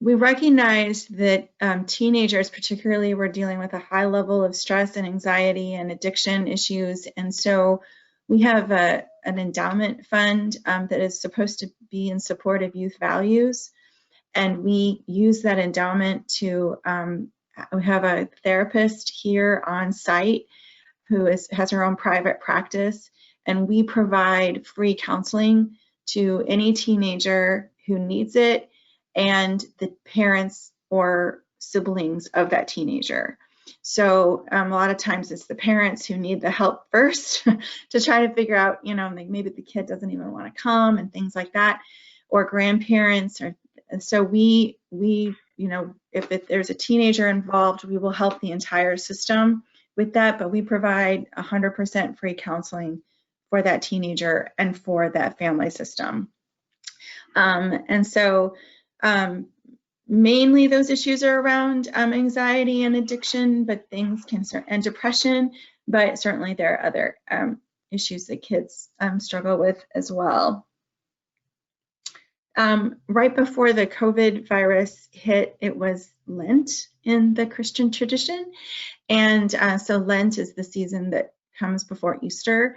We recognize that teenagers particularly were dealing with a high level of stress and anxiety and addiction issues, and so we have an endowment fund that is supposed to be in support of youth values, and we use that endowment to we have a therapist here on site who has her own private practice, and we provide free counseling to any teenager who needs it and the parents or siblings of that teenager. So a lot of times it's the parents who need the help first to try to figure out, you know, like maybe the kid doesn't even want to come and things like that, or grandparents. And so we, you know, if there's a teenager involved, we will help the entire system with that, but we provide 100% free counseling for that teenager and for that family system. And so mainly those issues are around anxiety and addiction, but things can and depression, but certainly there are other issues that kids struggle with as well. Right before the COVID virus hit, it was Lent in the Christian tradition. And so Lent is the season that comes before Easter.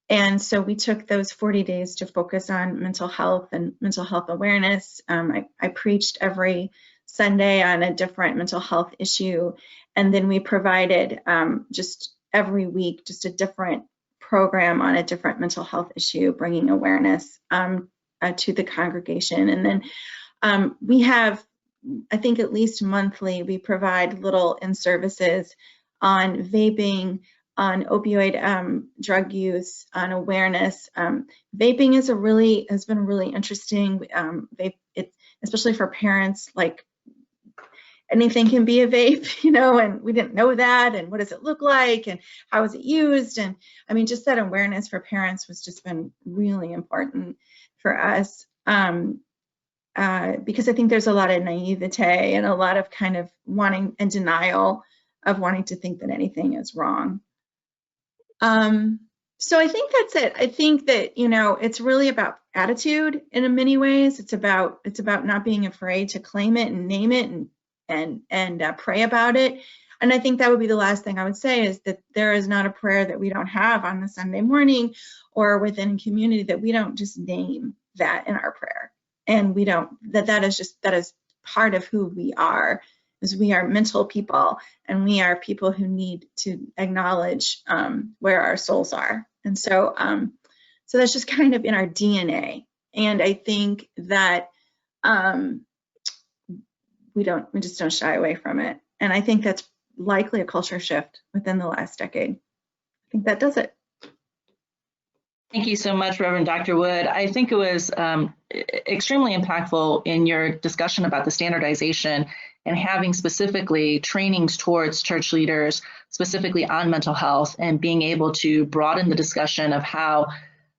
And so we took those 40 days to focus on mental health and mental health awareness. I preached every Sunday on a different mental health issue. And then we provided just every week, just a different program on a different mental health issue, bringing awareness to the congregation. And then we have, I think at least monthly, we provide little in-services on vaping, on opioid drug use, on awareness. Vaping has been really interesting, especially for parents. Like, anything can be a vape, and we didn't know that, and what does it look like, and how is it used? And I mean, just that awareness for parents was just been really important for us, because I think there's a lot of naivete and a lot of kind of wanting and denial of wanting to think that anything is wrong. So I think that's it. I think that, it's really about attitude in many ways. It's about not being afraid to claim it and name it and pray about it. And I think that would be the last thing I would say, is that there is not a prayer that we don't have on the Sunday morning or within community that we don't just name that in our prayer. And we don't, that is part of who we are, is we are mental people, and we are people who need to acknowledge where our souls are. And so, so that's just kind of in our DNA. And I think that we just don't shy away from it. And I think that's likely a culture shift within the last decade. I think that does it. Thank you so much, Reverend Dr. Wood. I think it was extremely impactful in your discussion about the standardization and having specifically trainings towards church leaders, specifically on mental health, and being able to broaden the discussion of how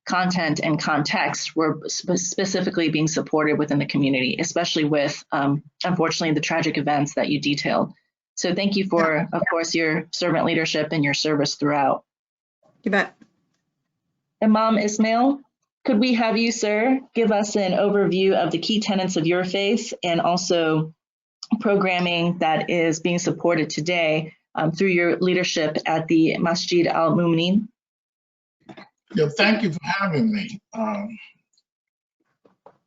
content and context were specifically being supported within the community, especially with, unfortunately, the tragic events that you detailed. So thank you for, of course, your servant leadership and your service throughout. You bet. Imam Ismail, could we have you, sir, give us an overview of the key tenets of your faith and also programming that is being supported today through your leadership at the Masjid Al-Mu'minin? Yeah, thank you for having me.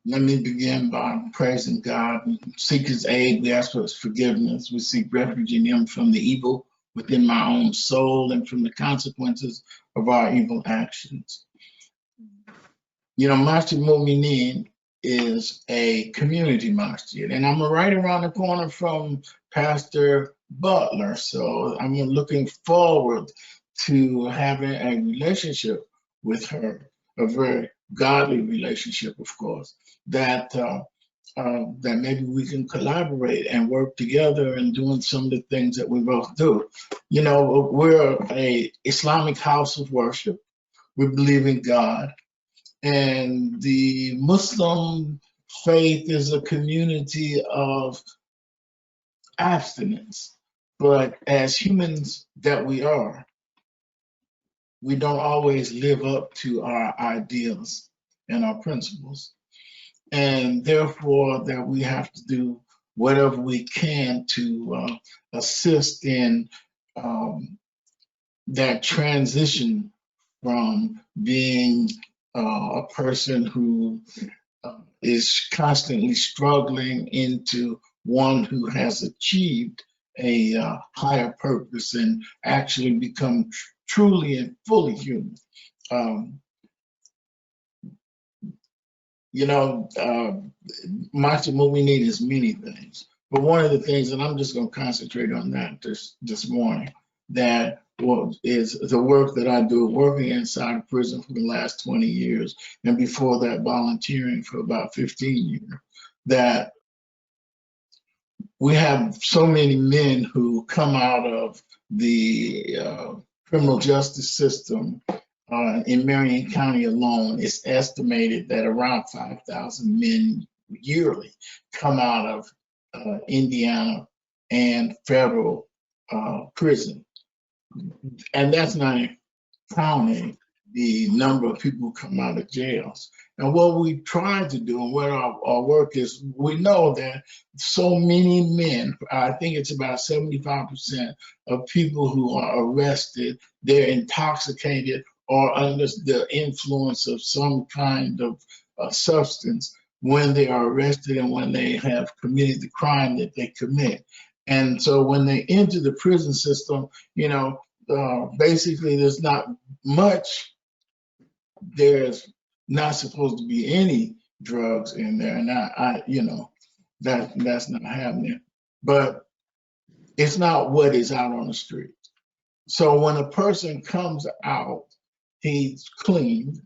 Let me begin by praising God. We seek his aid. We ask for his forgiveness. We seek refuge in him from the evil within my own soul and from the consequences of our evil actions. Masjid Mu'minin is a community masjid, and I'm right around the corner from Pastor Butler. So I'm looking forward to having a relationship with her, a very godly relationship, of course, that maybe we can collaborate and work together in doing some of the things that we both do. We're a Islamic house of worship. We believe in God. And the Muslim faith is a community of abstinence. But as humans that we are, we don't always live up to our ideals and our principles. And therefore, that we have to do whatever we can to assist in that transition from being a person who is constantly struggling into one who has achieved a higher purpose and actually become truly and fully human. Masjid Mu'minin is many things, but one of the things, and I'm just going to concentrate on that this morning, that is the work that I do, working inside a prison for the last 20 years, and before that volunteering for about 15 years, that we have so many men who come out of the criminal justice system. In Marion County alone, it's estimated that around 5,000 men yearly come out of Indiana and federal prison. And that's not counting the number of people who come out of jails. And what we try to do and what our work is, we know that so many men, I think it's about 75% of people who are arrested, they're intoxicated or under the influence of some kind of substance when they are arrested and when they have committed the crime that they commit. And so when they enter the prison system, you know, basically there's not much, there's not supposed to be any drugs in there. And I you know, that's not happening. But it's not what is out on the street. So when a person comes out, he's clean,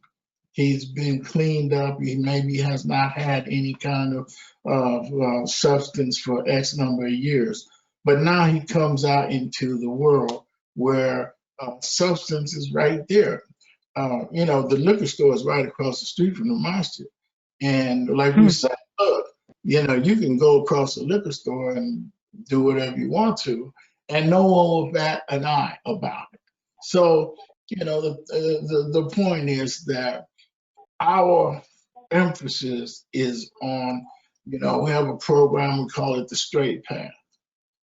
he's been cleaned up, he maybe has not had any kind of substance for X number of years. But now he comes out into the world where substance is right there. You know, the liquor store is right across the street from the mosque. And like we said, look, you know, you can go across the liquor store and do whatever you want to, and no one will bat an eye about it. So, you know, the point is that our emphasis is on, you know, we have a program, we call it the Straight Path.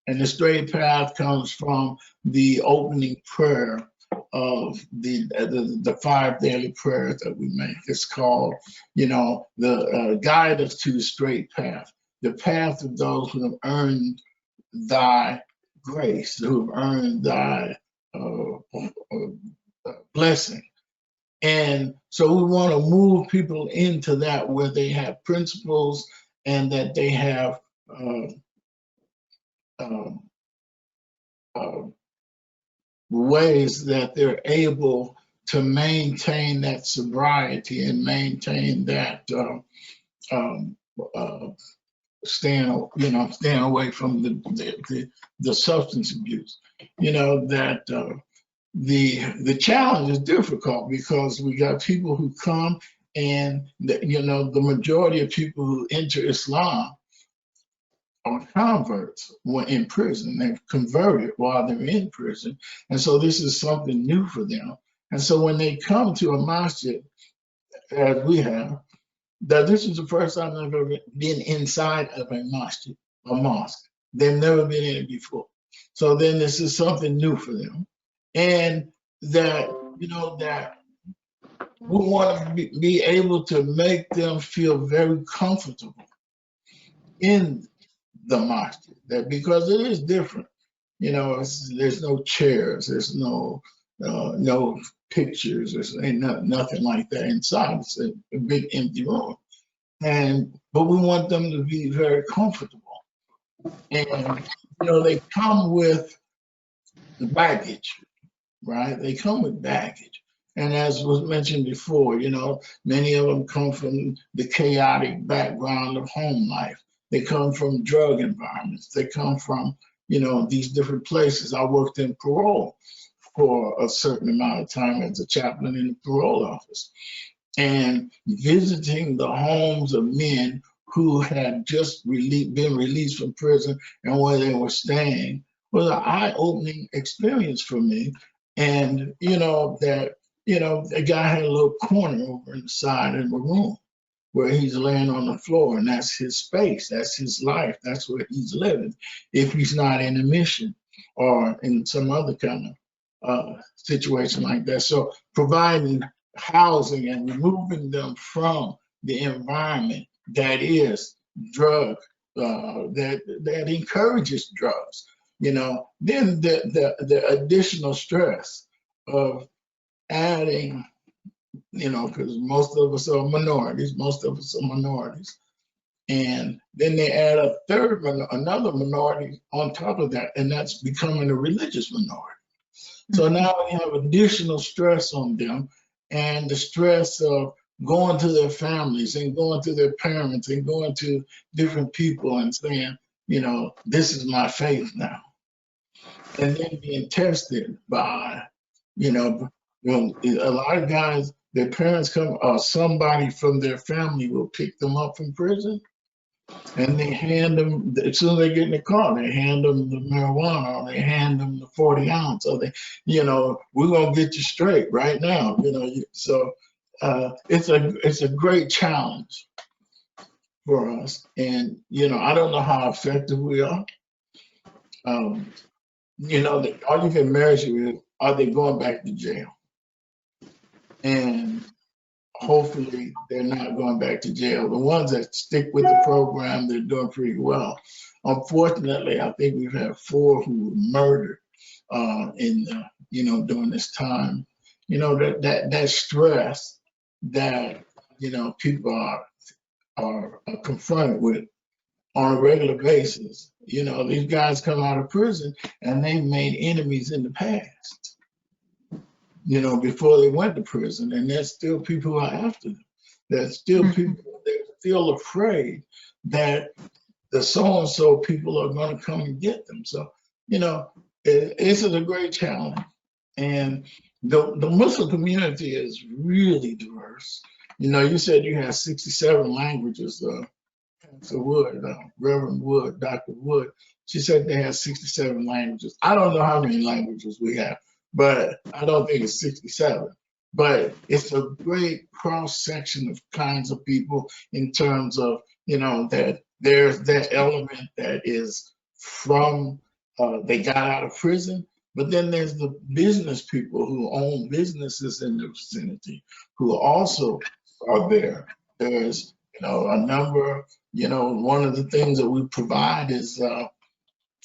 And the Straight Path comes from the opening prayer of the 5 daily prayers that we make. It's called, you know, the guide us to the straight path, the path of those who have earned thy grace, who have earned thy blessing. And so we want to move people into that where they have principles and that they have ways that they're able to maintain that sobriety and maintain that staying away from the substance abuse. You know, that the challenge is difficult because we got people who come and you know, the majority of people who enter Islam are converts when in prison. They've converted while they're in prison. And so this is something new for them. And so when they come to a masjid, as we have, that this is the first time they've ever been inside of a masjid, a mosque. They've never been in it before. So then this is something new for them. And that, you know, that we want to be able to make them feel very comfortable in the mosque, that because it is different, you know, there's no chairs, there's no pictures, there's nothing like that inside. It's a big empty room, but we want them to be very comfortable, and you know, they come with the baggage, right? They come with baggage. And as was mentioned before, you know, many of them come from the chaotic background of home life. They come from drug environments. They come from, you know, these different places. I worked in parole for a certain amount of time as a chaplain in the parole office. And visiting the homes of men who had just been released from prison and where they were staying was an eye-opening experience for me. And, you know, that, you know, the guy had a little corner over in the side of the room where he's laying on the floor, and that's his space, that's his life, that's where he's living, if he's not in a mission or in some other kind of situation like that. So providing housing and removing them from the environment that is drug, that encourages drugs, you know, then the additional stress of adding, you know, because most of us are minorities, and then they add another minority on top of that, and that's becoming a religious minority. So now we have additional stress on them, and the stress of going to their families and going to their parents and going to different people and saying, you know, this is my faith now. And then being tested by, you know, a lot of guys, their parents come, or somebody from their family will pick them up from prison, And they hand them, as soon as they get in the car, they hand them the marijuana, or they hand them the 40 ounce, or they, we're gonna get you straight right now, So it's a great challenge for us. And, I don't know how effective we are. All you can measure is, are they going back to jail? And hopefully they're not going back to jail. The ones that stick with the program, they're doing pretty well. Unfortunately, I think we've had 4 who were murdered during this time. That stress that, people are confronted with on a regular basis. These guys come out of prison and they've made enemies in the past, before they went to prison, and there's still people who are after them. There's still people, they're still afraid that the so-and-so people are going to come and get them. So, this is a great challenge. And the Muslim community is really diverse. You said you had 67 languages. Pastor Wood, Reverend Wood, Dr. Wood, she said they have 67 languages. I don't know how many languages we have, but I don't think it's 67. But it's a great cross section of kinds of people in terms of, that there's that element that is from, they got out of prison, but then there's the business people who own businesses in the vicinity who also are there. There's, a number, one of the things that we provide is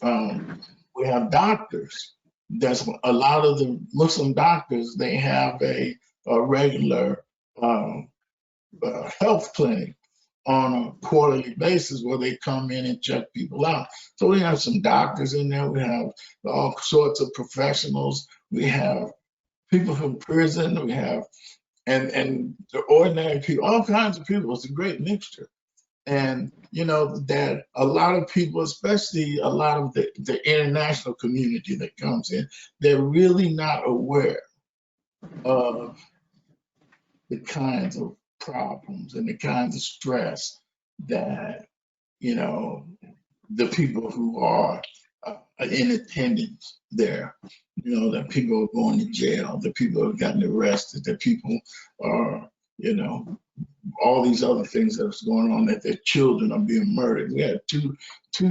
we have doctors. That's a lot of the Muslim doctors, they have a regular health clinic on a quarterly basis where they come in and check people out. So we have some doctors in there. We have all sorts of professionals. We have people from prison. We have and the ordinary people, all kinds of people. It's a great mixture. And that a lot of people, especially a lot of the international community that comes in, they're really not aware of the kinds of problems and the kinds of stress that the people who are in attendance there, that people are going to jail, that people have gotten arrested, that people are, all these other things that's going on, that their children are being murdered. We had two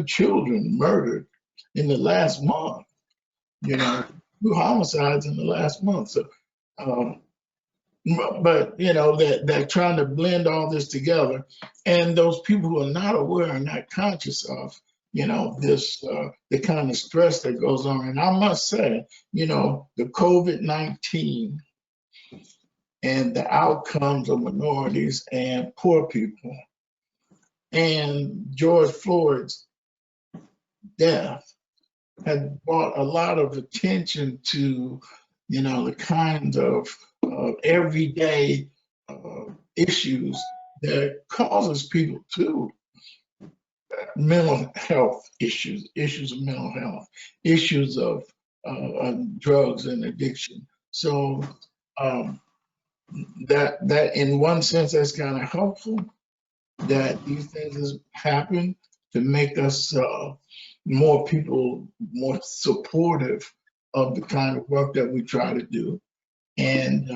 children murdered in the last month, 2 homicides in the last month. So, but they're trying to blend all this together, and those people who are not aware and not conscious of, this the kind of stress that goes on. And I must say, the COVID-19 and the outcomes of minorities and poor people and George Floyd's death had brought a lot of attention to, the kinds of everyday issues that causes people to mental health issues of mental health, issues of drugs and addiction. So that in one sense, that's kind of helpful that these things happen to make us more people, more supportive of the kind of work that we try to do. And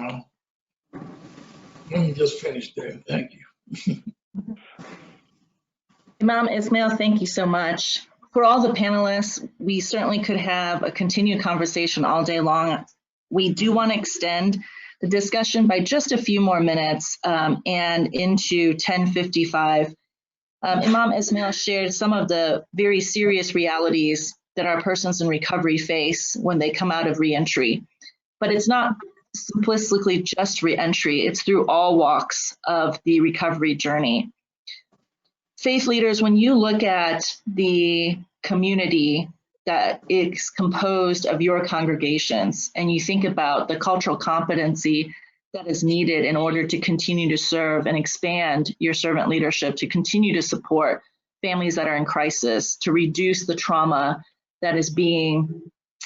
let me just finish there. Thank you. Imam Ismail, thank you so much. For all the panelists, we certainly could have a continued conversation all day long. We do want to extend the discussion by just a few more minutes and into 10:55. Imam Ismail shared some of the very serious realities that our persons in recovery face when they come out of reentry. But it's not simplistically just reentry, it's through all walks of the recovery journey. Faith leaders, when you look at the community that is composed of your congregations, and you think about the cultural competency that is needed in order to continue to serve and expand your servant leadership, to continue to support families that are in crisis, to reduce the trauma that is being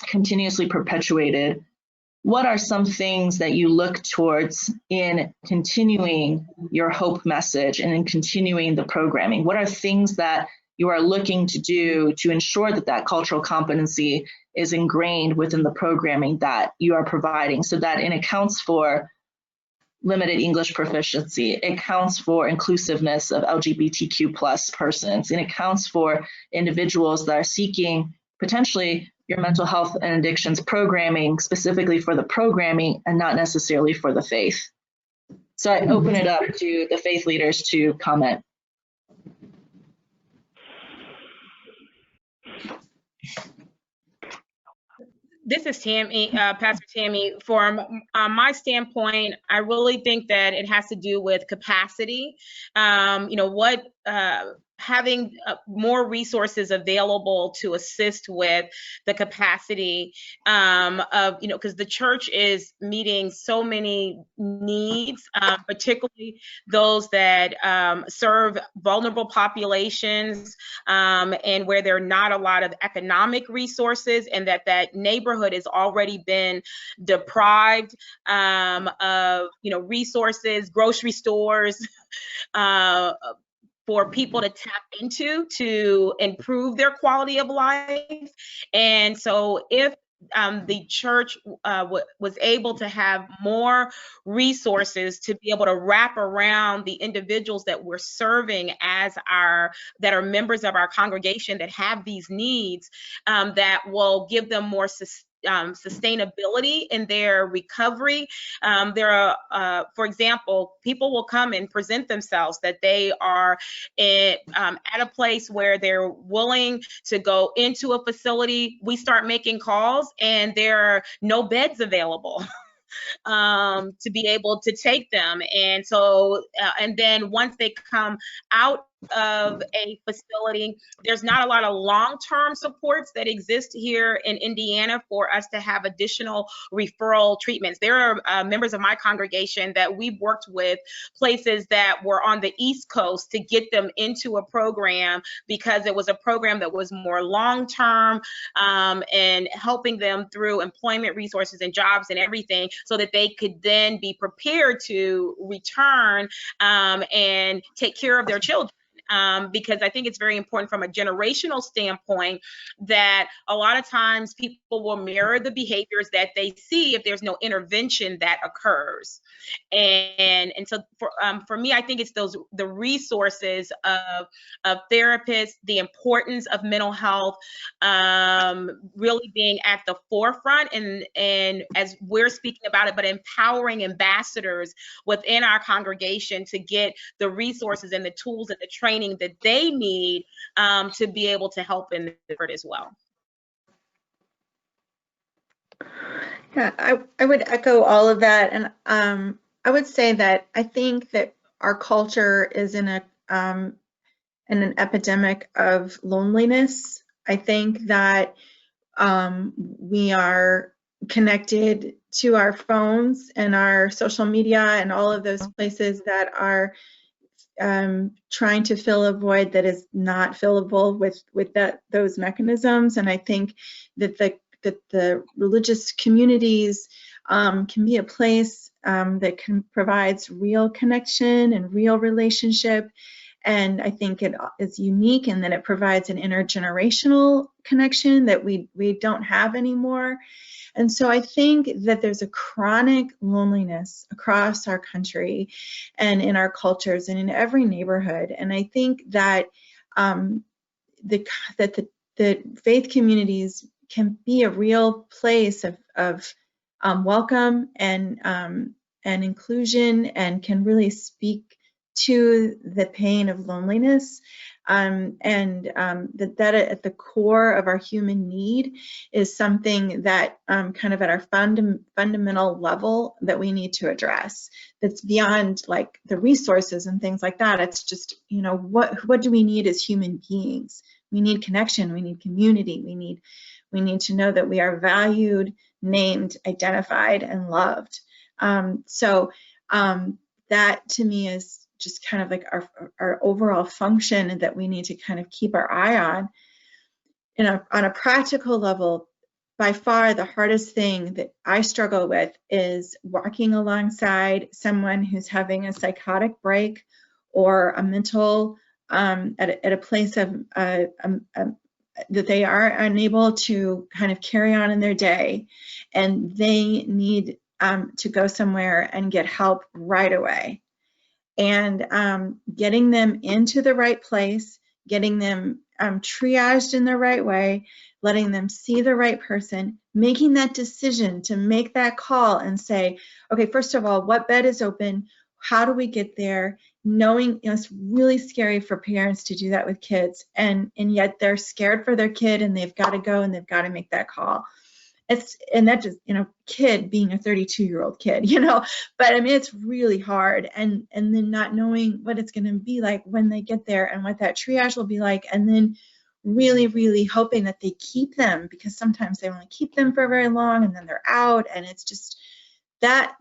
continuously perpetuated what are some things that you look towards in continuing your hope message and in continuing the programming? What are things that you are looking to do to ensure that that cultural competency is ingrained within the programming that you are providing, so that it accounts for limited English proficiency, it accounts for inclusiveness of LGBTQ plus persons, it accounts for individuals that are seeking potentially your mental health and addictions programming specifically for the programming and not necessarily for the faith. So I open it up to the faith leaders to comment. This is Tammy, Pastor Tammy. From my standpoint, I really think that it has to do with capacity. Having more resources available to assist with the capacity of, because the church is meeting so many needs, particularly those that serve vulnerable populations and where there are not a lot of economic resources, and that neighborhood has already been deprived of, resources, grocery stores, for people to tap into to improve their quality of life. And so if the church was able to have more resources to be able to wrap around the individuals that we're serving that are members of our congregation that have these needs, that will give them more sustainability in their recovery. There are, for example, people will come and present themselves that they are at a place where they're willing to go into a facility. We start making calls and there are no beds available. To be able to take them. And so, and then once they come out of a facility, there's not a lot of long-term supports that exist here in Indiana for us to have additional referral treatments. There are members of my congregation that we've worked with, places that were on the East Coast, to get them into a program because it was a program that was more long-term and helping them through employment resources and jobs and everything, so that they could then be prepared to return and take care of their children. Because I think it's very important from a generational standpoint that a lot of times people will mirror the behaviors that they see if there's no intervention that occurs. And so for me, I think it's the resources of therapists, the importance of mental health really being at the forefront, and as we're speaking about it, but empowering ambassadors within our congregation to get the resources and the tools and the training that they need to be able to help in the effort as well. Yeah, I would echo all of that, and I would say that I think that our culture is in an epidemic of loneliness. I think that we are connected to our phones and our social media and all of those places that are trying to fill a void that is not fillable with those mechanisms. And I think that the religious communities can be a place that provides real connection and real relationship. And I think it is unique in that it provides an intergenerational connection that we don't have anymore. And so I think that there's a chronic loneliness across our country and in our cultures and in every neighborhood. And I think that the faith communities can be a real place of welcome and inclusion, and can really speak to the pain of loneliness, that at the core of our human need is something that kind of at our fundamental level that we need to address. That's beyond like the resources and things like that. It's just, what do we need as human beings? We need connection. We need community. We need to know that we are valued, named, identified, and loved. That to me is just kind of like our overall function that we need to kind of keep our eye on. On a practical level, by far the hardest thing that I struggle with is walking alongside someone who's having a psychotic break or a mental, at a place of that they are unable to kind of carry on in their day, and they need to go somewhere and get help right away. And getting them into the right place, getting them triaged in the right way, letting them see the right person, making that decision to make that call and say, okay, first of all, what bed is open? How do we get there? Knowing, you know, it's really scary for parents to do that with kids, and yet they're scared for their kid, and they've got to go and they've got to make that call. And that just, you know, kid being a 32-year-old kid, you know, but I mean, it's really hard. And then not knowing what it's going to be like when they get there and what that triage will be like. And then really, really hoping that they keep them, because sometimes they only keep them for very long and then they're out. And it's just that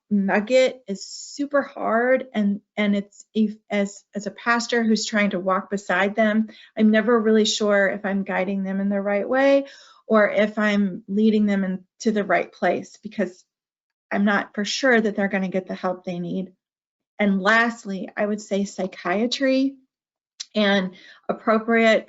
nugget is super hard. And it's, as a pastor who's trying to walk beside them, I'm never really sure if I'm guiding them in the right way or if I'm leading them into the right place, because I'm not for sure that they're going to get the help they need. And lastly, I would say psychiatry and appropriate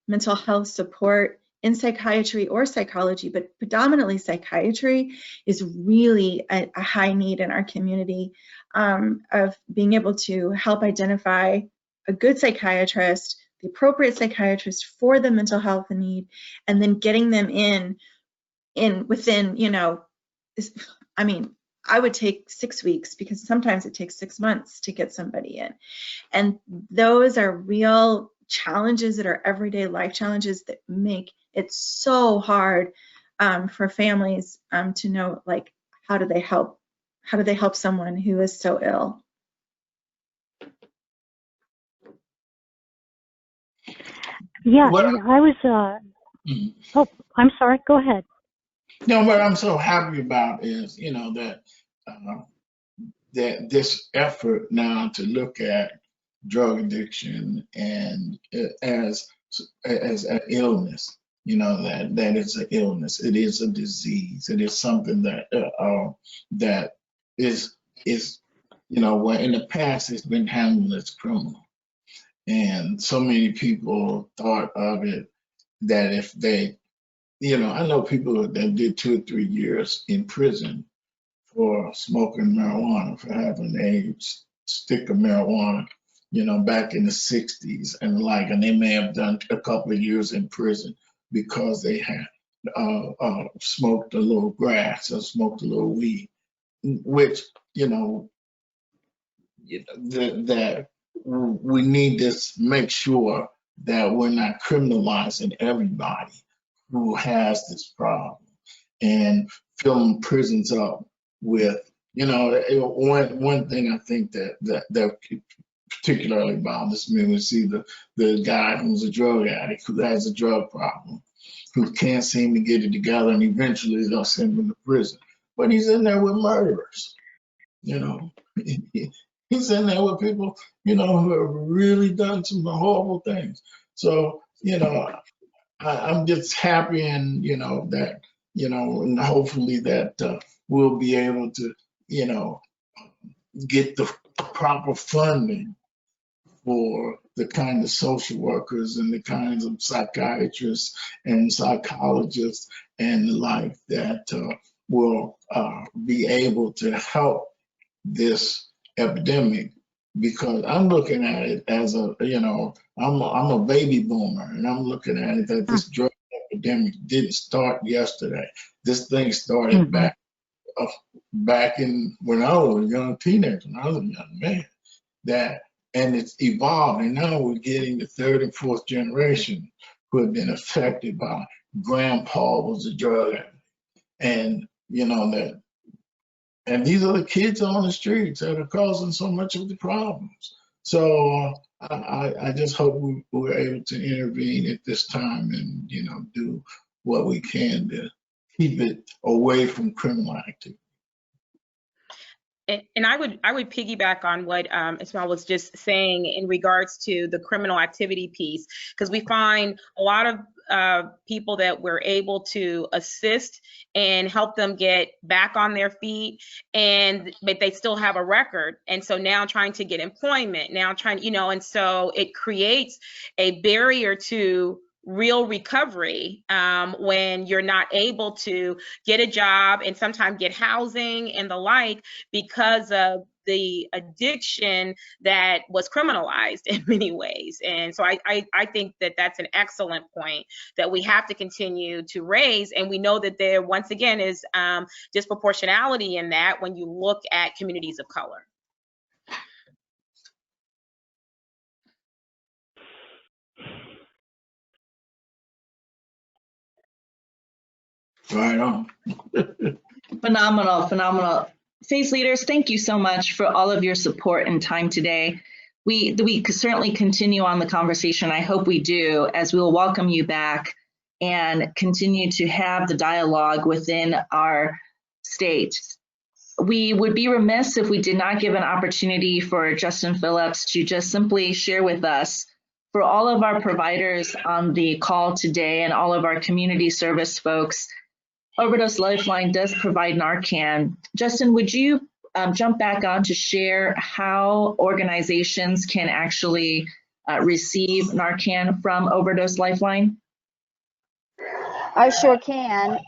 mental health support in psychiatry or psychology, but predominantly psychiatry, is really a high need in our community, of being able to help identify a good psychiatrist, the appropriate psychiatrist for the mental health need, and then getting them in within, you know, I mean, I would take 6 weeks, because sometimes it takes 6 months to get somebody in. And those are real challenges that are everyday life challenges that make it so hard for families to know, like, how do they help someone who is so ill? Yeah, What and I was, oh, I'm sorry, go ahead. No, what I'm so happy about is, you know, that this effort now to look at drug addiction and as an illness, you know, that is an illness. It is a disease. It is something that that is, you know, where in the past it's been handled as criminal, and so many people thought of it that if they, you know, I know people that did 2 or 3 years in prison for smoking marijuana, for having a stick of marijuana, you know, back in the 60s and like, and they may have done a couple of years in prison because they had smoked a little grass or smoked a little weed, which, you know, that we need to make sure that we're not criminalizing everybody who has this problem and filling prisons up with, you know, one thing I think that particularly bothers me was see the guy who's a drug addict, who has a drug problem, who can't seem to get it together, and eventually they'll send him to prison. But he's in there with murderers, you know. He's in there with people, you know, who have really done some horrible things. So, you know, I'm just happy, and, you know, that, you know, and hopefully that we'll be able to, you know, get the proper funding for the kind of social workers and the kinds of psychiatrists and psychologists and the like that will be able to help this epidemic, because I'm looking at it as a, you know, I'm a baby boomer, and I'm looking at it that this drug epidemic didn't start yesterday. This thing started back in when I was a young teenager, when I was a young man. And it's evolved, and now we're getting the third and fourth generation who have been affected by grandpa was a drug addict, and you know that. And these are the kids on the streets that are causing so much of the problems. So I just hope we're able to intervene at this time and, you know, do what we can to keep it away from criminal activity. And I would piggyback on what Ismail was just saying in regards to the criminal activity piece, because we find a lot of people that we're able to assist and help them get back on their feet, but they still have a record. And so now trying to get employment, and so it creates a barrier to real recovery when you're not able to get a job and sometimes get housing and the like because of the addiction that was criminalized in many ways. And so I think that that's an excellent point that we have to continue to raise. And we know that there, once again, is disproportionality in that when you look at communities of color. Right on. Phenomenal. Faith leaders, thank you so much for all of your support and time today. We could certainly continue on the conversation. I hope we do, as we will welcome you back and continue to have the dialogue within our state. We would be remiss if we did not give an opportunity for Justin Phillips to just simply share with us, for all of our providers on the call today and all of our community service folks, Overdose Lifeline does provide Narcan. Justin, would you jump back on to share how organizations can actually receive Narcan from Overdose Lifeline? I sure can.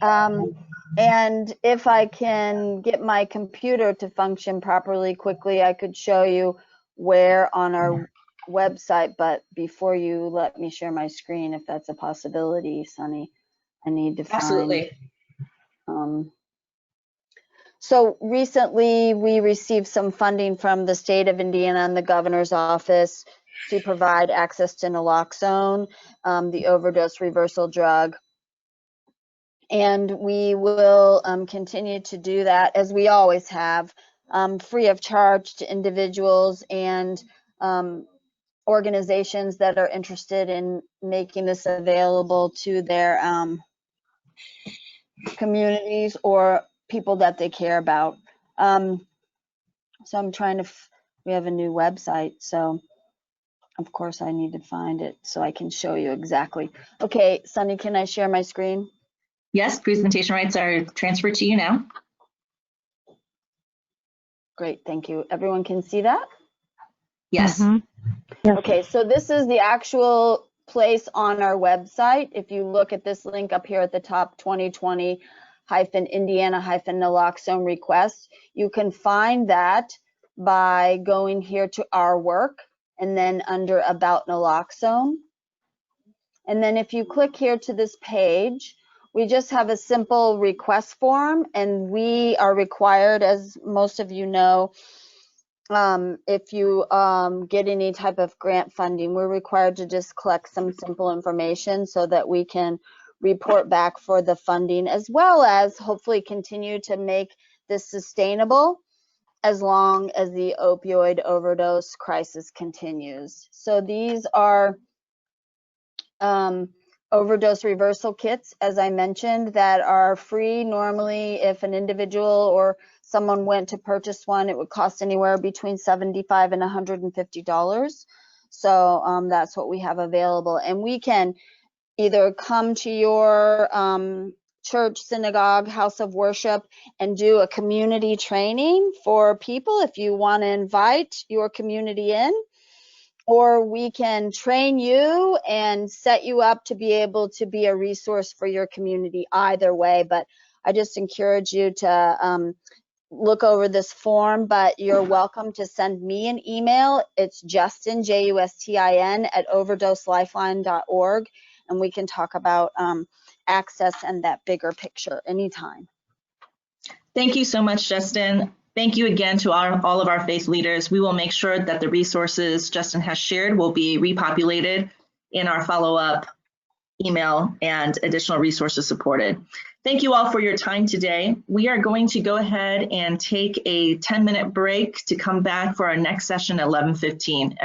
And if I can get my computer to function properly quickly, I could show you where on our website. But before you let me share my screen, if that's a possibility, Sunny, I need to find. Absolutely. So recently we received some funding from the state of Indiana and the governor's office to provide access to naloxone, the overdose reversal drug. And we will continue to do that, as we always have, free of charge to individuals and organizations that are interested in making this available to their communities or people that they care about. So I'm trying to, we have a new website, so of course I need to find it so I can show you exactly. Okay, Sunny, can I share my screen? Yes, presentation rights are transferred to you now. Great, thank you. Everyone can see that? Yes. Mhm. Yes. Okay, so this is the actual place on our website. If you look at this link up here at the top, 2020-Indiana-naloxone request, you can find that by going here to our work and then under about naloxone. And then if you click here to this page, we just have a simple request form, and we are required, as most of you know, if you get any type of grant funding, we're required to just collect some simple information so that we can report back for the funding, as well as hopefully continue to make this sustainable as long as the opioid overdose crisis continues. So these are overdose reversal kits, as I mentioned, that are free. Normally, if an individual or someone went to purchase one, it would cost anywhere between $75 and $150. So that's what we have available. And we can either come to your church, synagogue, house of worship, and do a community training for people if you want to invite your community in. Or we can train you and set you up to be able to be a resource for your community, either way. But I just encourage you to look over this form, but you're welcome to send me an email. It's Justin, Justin, at overdoselifeline.org, and we can talk about access and that bigger picture anytime. Thank you so much, Justin. Thank you again to all of our faith leaders. We will make sure that the resources Justin has shared will be repopulated in our follow-up email and additional resources supported. Thank you all for your time today. We are going to go ahead and take a 10-minute break to come back for our next session at 11:15.